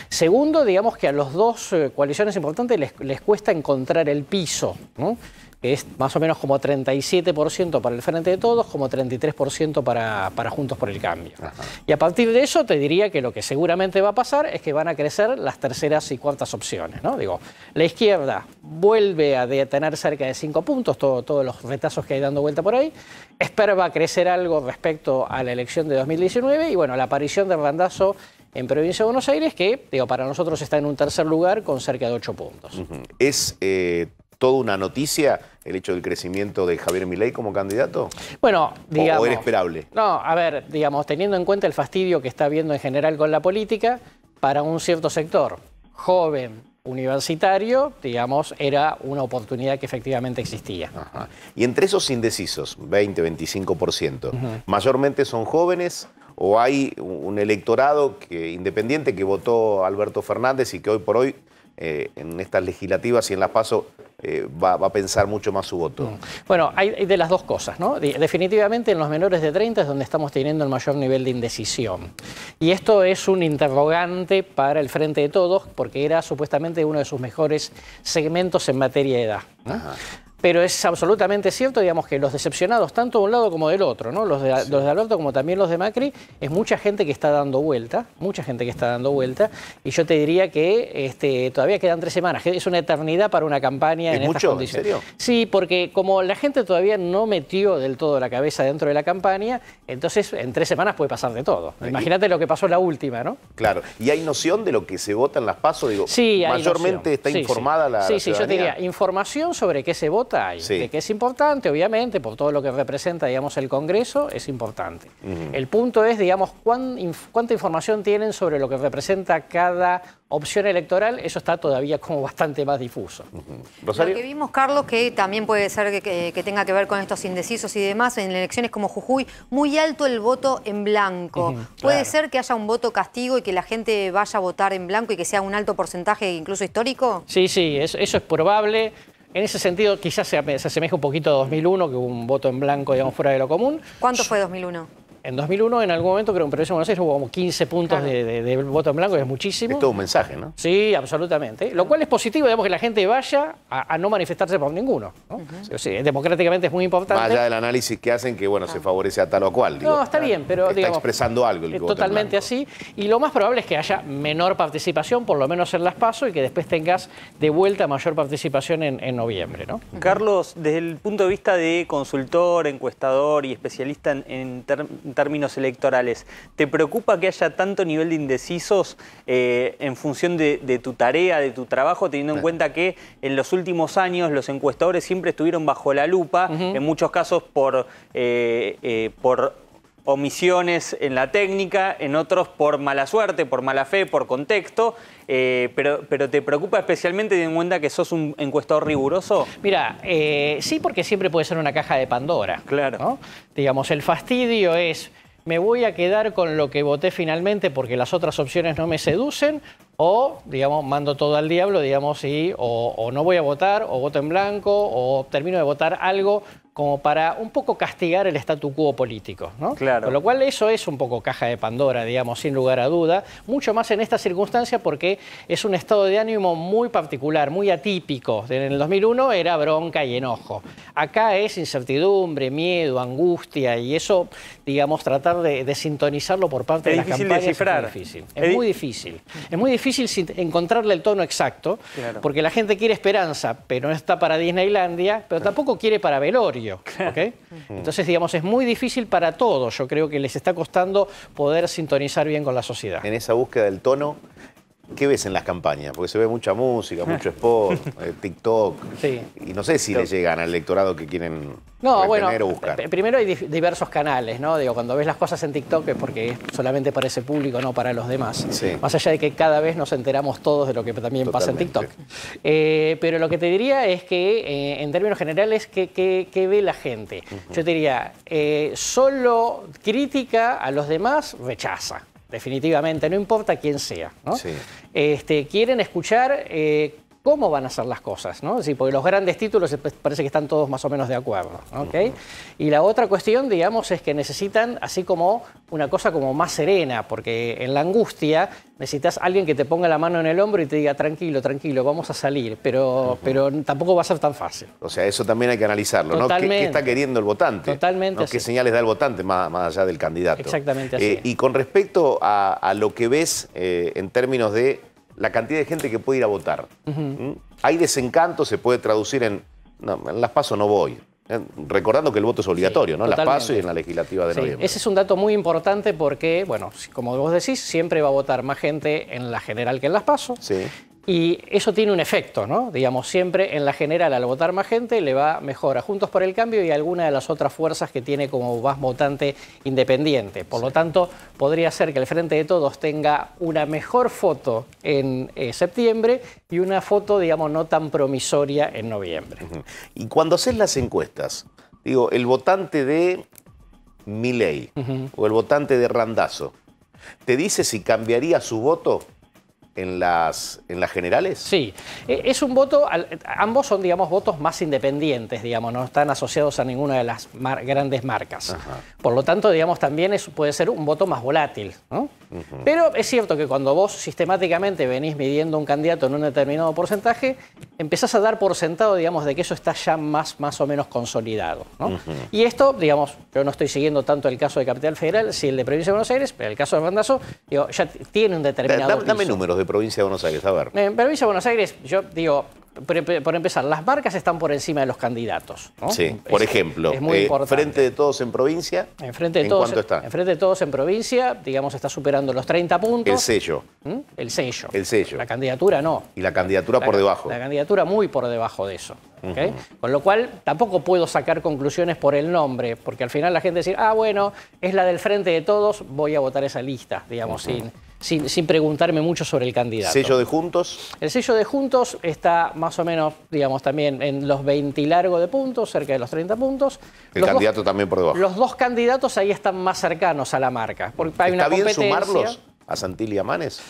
Segundo, digamos que a los dos coaliciones importantes les cuesta encontrar el piso, ¿no? que es más o menos como 37% para el Frente de Todos, como 33% para Juntos por el Cambio. Ajá. Y a partir de eso te diría que lo que seguramente va a pasar es que van a crecer las terceras y cuartas opciones, ¿no? Digo, la izquierda vuelve a tener cerca de 5 puntos, todos los retazos que hay dando vuelta por ahí. Esper va a crecer algo respecto a la elección de 2019 y bueno, la aparición de Randazzo en Provincia de Buenos Aires, que digo, para nosotros está en un tercer lugar con cerca de 8 puntos. ¿Es toda una noticia el hecho del crecimiento de Javier Milei como candidato? Bueno, digamos... ¿O era esperable? No, a ver, digamos, teniendo en cuenta el fastidio que está habiendo en general con la política, para un cierto sector joven, universitario, digamos, era una oportunidad que efectivamente existía. Ajá. Y entre esos indecisos, 20, 25%, ¿mayormente son jóvenes o hay un electorado independiente que votó a Alberto Fernández y que hoy por hoy, en estas legislativas y en las PASO, va a pensar mucho más su voto? Bueno, hay de las dos cosas, ¿no? Definitivamente en los menores de 30 es donde estamos teniendo el mayor nivel de indecisión. Y esto es un interrogante para el Frente de Todos, porque era supuestamente uno de sus mejores segmentos en materia de edad, ¿no? Ajá. Pero es absolutamente cierto, digamos, que los decepcionados, tanto de un lado como del otro, ¿no? Los de Alberto como también los de Macri, es mucha gente que está dando vuelta, y yo te diría que todavía quedan 3 semanas, que es una eternidad para una campaña en estas condiciones. ¿En serio? Sí, porque como la gente todavía no metió del todo la cabeza dentro de la campaña, entonces en 3 semanas puede pasar de todo. Imagínate lo que pasó la última, ¿no? Claro. ¿Y hay noción de lo que se vota en las PASO? Digo, sí, mayormente está informada la ciudadanía. Sí, yo te diría, información sobre qué se vota hay, de que es importante, obviamente, por todo lo que representa, digamos, el Congreso, es importante. El punto es, digamos, cuánta información tienen sobre lo que representa cada opción electoral, eso está todavía como bastante más difuso. ¿Rosario? Lo que vimos, Carlos, que también puede ser que tenga que ver con estos indecisos y demás, en elecciones como Jujuy, muy alto el voto en blanco. ¿Puede ser que haya un voto castigo y que la gente vaya a votar en blanco y que sea un alto porcentaje, incluso histórico? Sí, eso es probable. En ese sentido, quizás se asemeja un poquito a 2001, que hubo un voto en blanco, digamos, fuera de lo común. ¿Cuánto fue 2001? En 2001, en algún momento, creo que en Provincia de Buenos Aires hubo como 15 puntos de voto en blanco, que es muchísimo. Es todo un mensaje, ¿no? Sí, absolutamente. Lo cual es positivo, digamos, que la gente vaya a no manifestarse por ninguno, ¿no? Sí, democráticamente es muy importante. Más allá del análisis que hacen, que bueno, se favorece a tal o cual. Digo, no, está bien, pero está digamos, expresando algo el voto totalmente así. Y lo más probable es que haya menor participación, por lo menos en las PASO, y que después tengas de vuelta mayor participación en noviembre, ¿no? Carlos, desde el punto de vista de consultor, encuestador y especialista en términos electorales, ¿te preocupa que haya tanto nivel de indecisos en función de tu tarea, de tu trabajo, teniendo en cuenta que en los últimos años los encuestadores siempre estuvieron bajo la lupa, en muchos casos por omisiones en la técnica, en otros por mala suerte, por mala fe, por contexto, pero ¿te preocupa especialmente teniendo en cuenta que sos un encuestador riguroso? Mira, sí, porque siempre puede ser una caja de Pandora. Claro. ¿No? Digamos, el fastidio es, me voy a quedar con lo que voté finalmente porque las otras opciones no me seducen, o, digamos, mando todo al diablo, digamos, y o no voy a votar, o voto en blanco, o termino de votar algo como para un poco castigar el statu quo político, ¿no? Claro. Con lo cual eso es un poco caja de Pandora, digamos, sin lugar a duda, mucho más en esta circunstancia porque es un estado de ánimo muy particular, muy atípico. En el 2001 era bronca y enojo. Acá es incertidumbre, miedo, angustia, y eso, digamos, tratar de sintonizarlo por parte de las campañas es muy difícil. Es muy difícil. Es muy difícil encontrarle el tono exacto, porque la gente quiere esperanza, pero no está para Disneylandia, pero tampoco quiere para velorio. ¿Okay? Entonces, digamos, es muy difícil para todos. Yo creo que les está costando poder sintonizar bien con la sociedad. En esa búsqueda del tono, ¿qué ves en las campañas? Porque se ve mucha música, mucho spot, TikTok. Sí. Y no sé si le llegan al electorado que quieren retener o buscar. Primero hay diversos canales, ¿no? Digo, cuando ves las cosas en TikTok es porque es solamente para ese público, no para los demás. Sí. Más allá de que cada vez nos enteramos todos de lo que también pasa en TikTok. Pero lo que te diría es que, en términos generales, ¿qué ve la gente? Yo te diría, solo crítica, a los demás rechaza. Definitivamente, no importa quién sea, ¿no? Sí. Quieren escuchar cómo van a ser las cosas, ¿no? Sí, porque los grandes títulos parece que están todos más o menos de acuerdo, ¿ok? Y la otra cuestión, digamos, es que necesitan así como una cosa como más serena, porque en la angustia necesitas a alguien que te ponga la mano en el hombro y te diga, tranquilo, tranquilo, vamos a salir, pero tampoco va a ser tan fácil. O sea, eso también hay que analizarlo, Totalmente. ¿no? ¿Qué está queriendo el votante? Totalmente. ¿No? ¿Qué señales da el votante más allá del candidato? Exactamente así. Y con respecto a lo que ves en términos de la cantidad de gente que puede ir a votar, ¿hay desencanto? ¿Se puede traducir en las PASO no voy? Recordando que el voto es obligatorio, ¿no? En las PASO y en la legislativa de noviembre. Ese es un dato muy importante porque, bueno, como vos decís, siempre va a votar más gente en la general que en las PASO. Sí. Y eso tiene un efecto, ¿no? Digamos, siempre en la general, al votar más gente, le va mejor a Juntos por el Cambio y a alguna de las otras fuerzas que tiene como más votante independiente. Por lo tanto, podría ser que el Frente de Todos tenga una mejor foto en septiembre y una foto, digamos, no tan promisoria en noviembre. Y cuando haces las encuestas, digo, el votante de Milei o el votante de Randazzo, ¿te dice si cambiaría su voto en las generales? Sí, es un voto, ambos son, digamos, votos más independientes, digamos, no están asociados a ninguna de las grandes marcas. Por lo tanto, digamos, también puede ser un voto más volátil, ¿no? Pero es cierto que cuando vos sistemáticamente venís midiendo un candidato en un determinado porcentaje, empezás a dar por sentado, digamos, de que eso está ya más o menos consolidado, ¿no? Y esto, digamos, yo no estoy siguiendo tanto el caso de Capital Federal, si el de Provincia de Buenos Aires, pero el caso de Randazzo, digo, ya tiene un determinado Dame números de Provincia de Buenos Aires, a ver. En Provincia de Buenos Aires, yo digo, por empezar, las marcas están por encima de los candidatos, ¿no? Sí, por ejemplo, es muy importante. Frente de Todos en provincia, ¿en cuánto está? En Frente de Todos en provincia, digamos, está superando los 30 puntos. El sello. El sello. El sello. La candidatura no. Y la candidatura por debajo. La candidatura muy por debajo de eso. ¿Okay? Con lo cual, tampoco puedo sacar conclusiones por el nombre, porque al final la gente dice, bueno, es la del Frente de Todos, voy a votar esa lista, digamos, sin preguntarme mucho sobre el candidato. ¿Sello de Juntos? El sello de Juntos está más o menos, digamos, también en los 20 y largo de puntos, cerca de los 30 puntos. El candidato también por debajo. Los dos candidatos ahí están más cercanos a la marca. Porque hay ¿Está una bien competencia. sumarlos a Santilli y a Manes?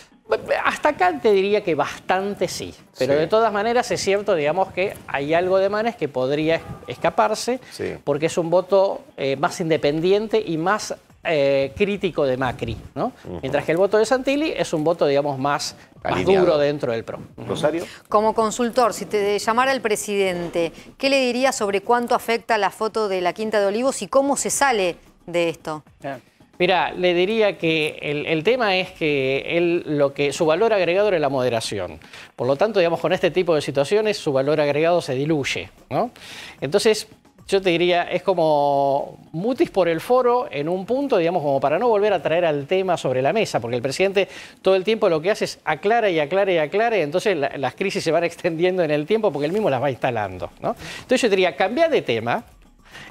Hasta acá te diría que bastante sí, pero de todas maneras es cierto, digamos, que hay algo de Manes que podría escaparse, porque es un voto más independiente y más crítico de Macri, ¿no? Mientras que el voto de Santilli es un voto, digamos, más duro dentro del PRO. ¿Rosario? Como consultor, si te llamara el presidente, ¿qué le diría sobre cuánto afecta la foto de la Quinta de Olivos y cómo se sale de esto? Mira, le diría que el tema es que su valor agregado era la moderación. Por lo tanto, digamos, con este tipo de situaciones su valor agregado se diluye, ¿no? Entonces, yo te diría, es como mutis por el foro en un punto, digamos, como para no volver a traer al tema sobre la mesa, porque el presidente todo el tiempo lo que hace es aclara y aclara y aclara, y entonces las crisis se van extendiendo en el tiempo porque él mismo las va instalando, ¿no? Entonces yo te diría, cambia de tema.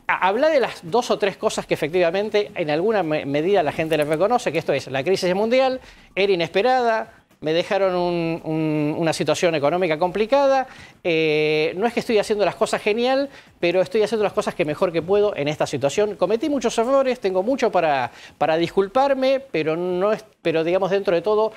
Habla de las 2 o 3 cosas que efectivamente en alguna medida la gente le reconoce, que esto es, la crisis mundial era inesperada, me dejaron una situación económica complicada, no es que estoy haciendo las cosas genial, pero estoy haciendo las cosas que mejor que puedo en esta situación. Cometí muchos errores, tengo mucho para disculparme, pero digamos dentro de todo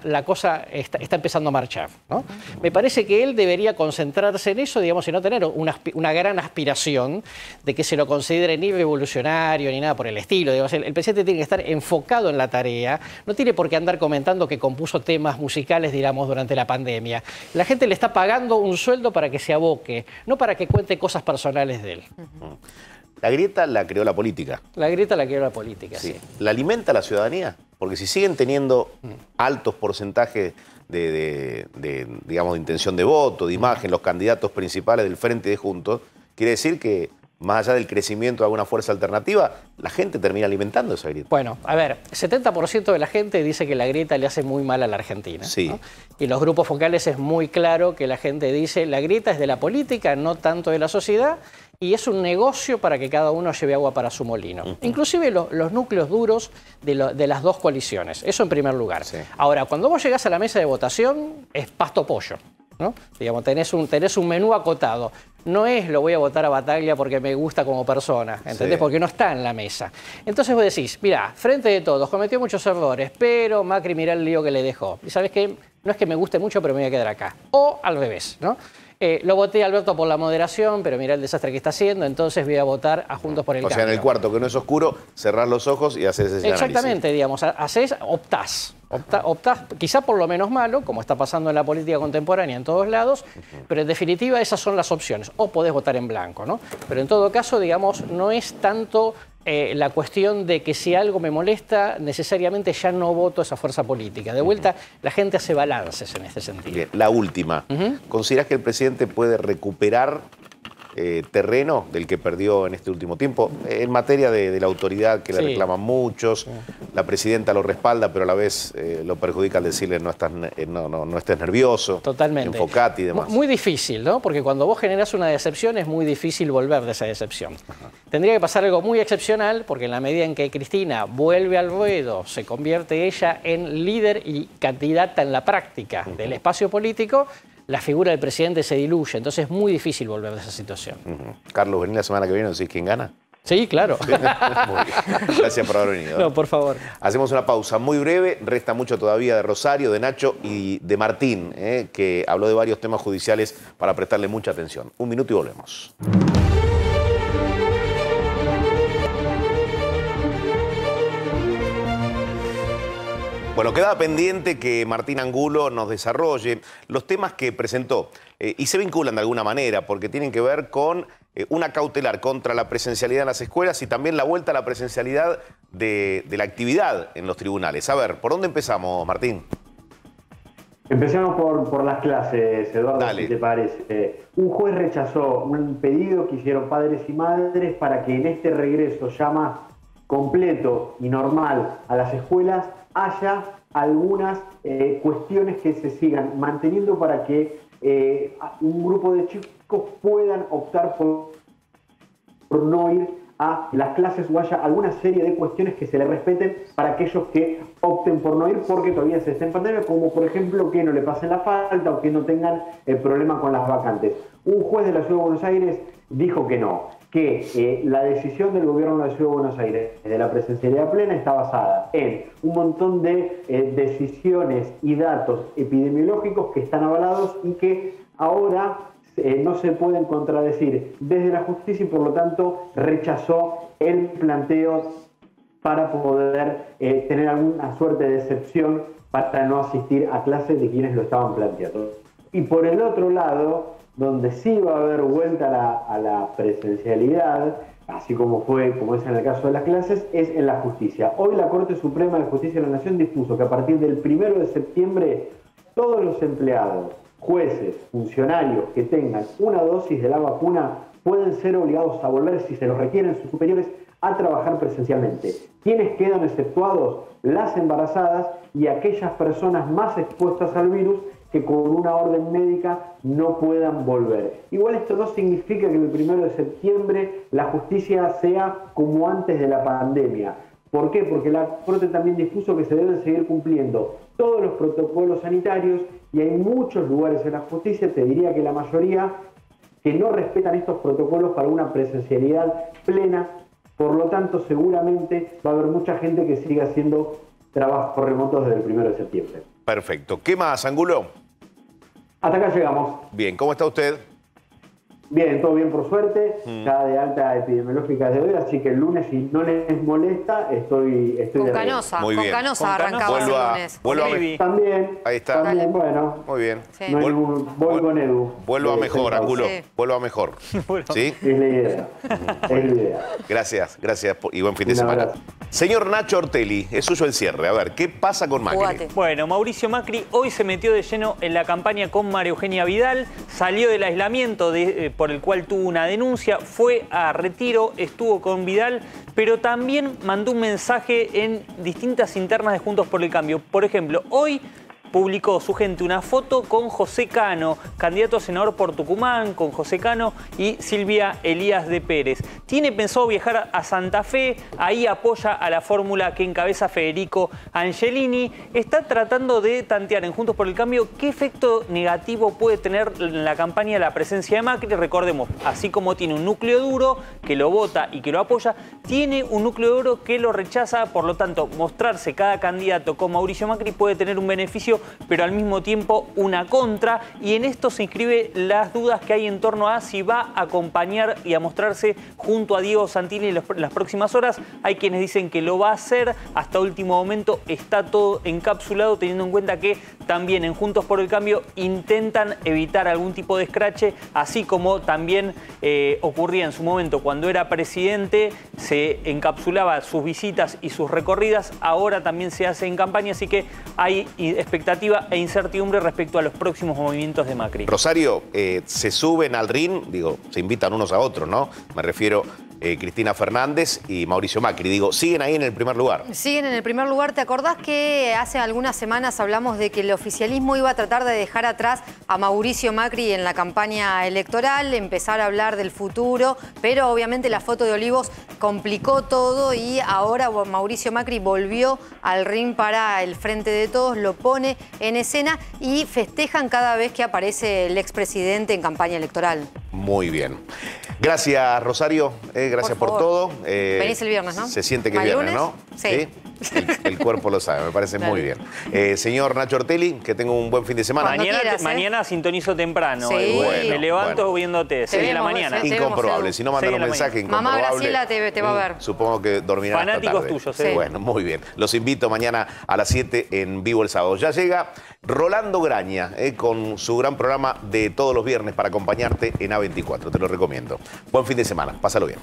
la cosa está empezando a marchar, ¿no? Me parece que él debería concentrarse en eso, digamos, y no tener una gran aspiración de que se lo considere ni revolucionario ni nada por el estilo. Digamos, el presidente tiene que estar enfocado en la tarea, no tiene por qué andar comentando que compuso temas musicales, digamos, durante la pandemia. La gente le está pagando un sueldo para que se aboque, no para que cuente cosas personales de él. La grieta la creó la política. La grieta la creó la política, sí. ¿La alimenta la ciudadanía? Porque si siguen teniendo altos porcentajes digamos, de intención de voto, de imagen, los candidatos principales del Frente de Juntos, quiere decir que más allá del crecimiento de alguna fuerza alternativa, la gente termina alimentando esa grieta. Bueno, a ver, 70% de la gente dice que la grieta le hace muy mal a la Argentina, sí, ¿no? Y en los grupos focales es muy claro que la gente dice la grieta es de la política, no tanto de la sociedad, y es un negocio para que cada uno lleve agua para su molino. Inclusive los núcleos duros de las dos coaliciones. Eso en primer lugar. Ahora, cuando vos llegás a la mesa de votación, es pasto pollo, ¿no? Digamos, tenés un menú acotado. No es lo voy a votar a Bataglia porque me gusta como persona, ¿entendés? Porque no está en la mesa. Entonces vos decís, mirá, Frente de Todos, cometió muchos errores, pero Macri mirá el lío que le dejó. ¿Y sabés qué? no es que me guste mucho, pero me voy a quedar acá. O al revés, ¿no? Lo voté a Alberto por la moderación, pero mirá el desastre que está haciendo, entonces voy a votar a Juntos por el Cambio. O sea, en el cuarto, que no es oscuro, cerrar los ojos y hacer ese análisis. Exactamente, digamos, optás, quizá por lo menos malo, como está pasando en la política contemporánea en todos lados, pero en definitiva esas son las opciones. O podés votar en blanco, ¿no? Pero en todo caso, digamos, no es tanto la cuestión de que si algo me molesta, necesariamente ya no voto esa fuerza política. De vuelta, la gente hace balances en este sentido. Bien, la última. ¿Considerás que el presidente puede recuperar terreno del que perdió en este último tiempo? En materia de la autoridad que le reclaman muchos, la presidenta lo respalda, pero a la vez lo perjudica al decirle no estés nervioso, totalmente, enfocate y demás. Muy difícil, ¿no? Porque cuando vos generás una decepción es muy difícil volver de esa decepción. Tendría que pasar algo muy excepcional, porque en la medida en que Cristina vuelve al ruedo, se convierte ella en líder y candidata en la práctica del espacio político, la figura del presidente se diluye, entonces es muy difícil volver de esa situación. Carlos, ¿venís la semana que viene? ¿Decís quién gana? Sí, claro. Muy bien. Gracias por haber venido. No, por favor. Hacemos una pausa muy breve. Resta mucho todavía de Rosario, de Nacho y de Martín, que habló de varios temas judiciales para prestarle mucha atención. Un minuto y volvemos. Bueno, queda pendiente que Martín Angulo nos desarrolle los temas que presentó y se vinculan de alguna manera porque tienen que ver con una cautelar contra la presencialidad en las escuelas y también la vuelta a la presencialidad de la actividad en los tribunales. A ver, ¿por dónde empezamos, Martín? Empecemos por las clases, Eduardo, Dale. si te parece. Un juez rechazó un pedido que hicieron padres y madres para que en este regreso ya más completo y normal a las escuelas haya algunas cuestiones que se sigan manteniendo para que un grupo de chicos puedan optar por no ir a las clases o haya alguna serie de cuestiones que se les respeten para aquellos que opten por no ir porque todavía se está en pandemia, como por ejemplo que no le pasen la falta o que no tengan el problema con las vacantes. Un juez de la Ciudad de Buenos Aires dijo que no, que la decisión del gobierno de la Ciudad de Buenos Aires de la presencialidad plena está basada en un montón de decisiones y datos epidemiológicos que están avalados y que ahora no se pueden contradecir desde la justicia y por lo tanto rechazó el planteo para poder tener alguna suerte de excepción para no asistir a clases de quienes lo estaban planteando. Y por el otro lado, donde sí va a haber vuelta a la presencialidad, así como es en el caso de las clases, es en la justicia. Hoy la Corte Suprema de Justicia de la Nación dispuso que a partir del 1 de septiembre todos los empleados, jueces, funcionarios que tengan una dosis de la vacuna pueden ser obligados a volver, si se los requieren sus superiores, a trabajar presencialmente. ¿Quiénes quedan exceptuados? Las embarazadas y aquellas personas más expuestas al virus que con una orden médica no puedan volver. Igual esto no significa que el 1 de septiembre la justicia sea como antes de la pandemia. ¿Por qué? Porque la Corte también dispuso que se deben seguir cumpliendo todos los protocolos sanitarios y hay muchos lugares en la justicia, te diría que la mayoría, que no respetan estos protocolos para una presencialidad plena. Por lo tanto, seguramente va a haber mucha gente que siga haciendo trabajos remotos desde el 1 de septiembre. Perfecto. ¿Qué más, Angulo? Hasta acá llegamos. Bien, ¿cómo está usted? Bien, todo bien por suerte, ya de alta epidemiológica de hoy, así que el lunes, si no les molesta, estoy con de Canosa, Muy bien. con Canosa arrancaba el lunes. Vuelva También. Ahí está. También, bueno. Muy bien. Sí. No hay voy con Edu. Vuelva mejor, Angulo. Sí. Vuelva mejor. ¿Sí? Es la idea. Es la idea. Gracias y buen fin de semana. Señor Nacho Ortelli, es suyo el cierre. A ver, ¿qué pasa con Macri? Jugate. Bueno, Mauricio Macri hoy se metió de lleno en la campaña con María Eugenia Vidal, salió del aislamiento por el cual tuvo una denuncia, fue a Retiro, estuvo con Vidal, pero también mandó un mensaje en distintas internas de Juntos por el Cambio. Por ejemplo, hoy publicó su gente una foto con José Cano, candidato a senador por Tucumán, con José Cano y Silvia Elías de Pérez. Tiene pensado viajar a Santa Fe, ahí apoya a la fórmula que encabeza Federico Angelini. Está tratando de tantear en Juntos por el Cambio qué efecto negativo puede tener en la campaña la presencia de Macri. Recordemos, así como tiene un núcleo duro que lo vota y que lo apoya, tiene un núcleo duro que lo rechaza. Por lo tanto, mostrarse cada candidato con Mauricio Macri puede tener un beneficio pero al mismo tiempo una contra. Y en esto se inscribe las dudas que hay en torno a si va a acompañar y a mostrarse junto a Diego Santini en las próximas horas. Hay quienes dicen que lo va a hacer. Hasta último momento está todo encapsulado, teniendo en cuenta que también en Juntos por el Cambio intentan evitar algún tipo de escrache, así como también ocurría en su momento cuando era presidente, se encapsulaba sus visitas y sus recorridas. Ahora también se hace en campaña, así que hay expectativa e incertidumbre respecto a los próximos movimientos de Macri. Rosario, se suben al ring, digo, se invitan unos a otros, ¿no? Me refiero Cristina Fernández y Mauricio Macri. Digo, siguen ahí en el primer lugar. Siguen en el primer lugar. ¿Te acordás que hace algunas semanas hablamos de que el oficialismo iba a tratar de dejar atrás a Mauricio Macri en la campaña electoral, empezar a hablar del futuro, pero obviamente la foto de Olivos complicó todo y ahora Mauricio Macri volvió al ring para el Frente de Todos, lo pone en escena y festejan cada vez que aparece el expresidente en campaña electoral. Muy bien. Gracias, Rosario. Gracias por todo. Venís el viernes, ¿no? Se siente que es viernes, ¿no? Sí. El cuerpo lo sabe, me parece muy bien. Señor Nacho Ortelli, que tenga un buen fin de semana. Mañana sintonizo temprano. Sí. Me levanto viéndote, 6 de la mañana. Incomprobable, si no mandan un mensaje incomprobable. Mamá Graciela te va a ver. Supongo que dormirán hasta tarde. Fanáticos tuyos, sí. Bueno, muy bien. Los invito mañana a las 7 en vivo el sábado. Ya llega Rolando Graña con su gran programa de todos los viernes para acompañarte en A24. Te lo recomiendo. Buen fin de semana. Pásalo bien.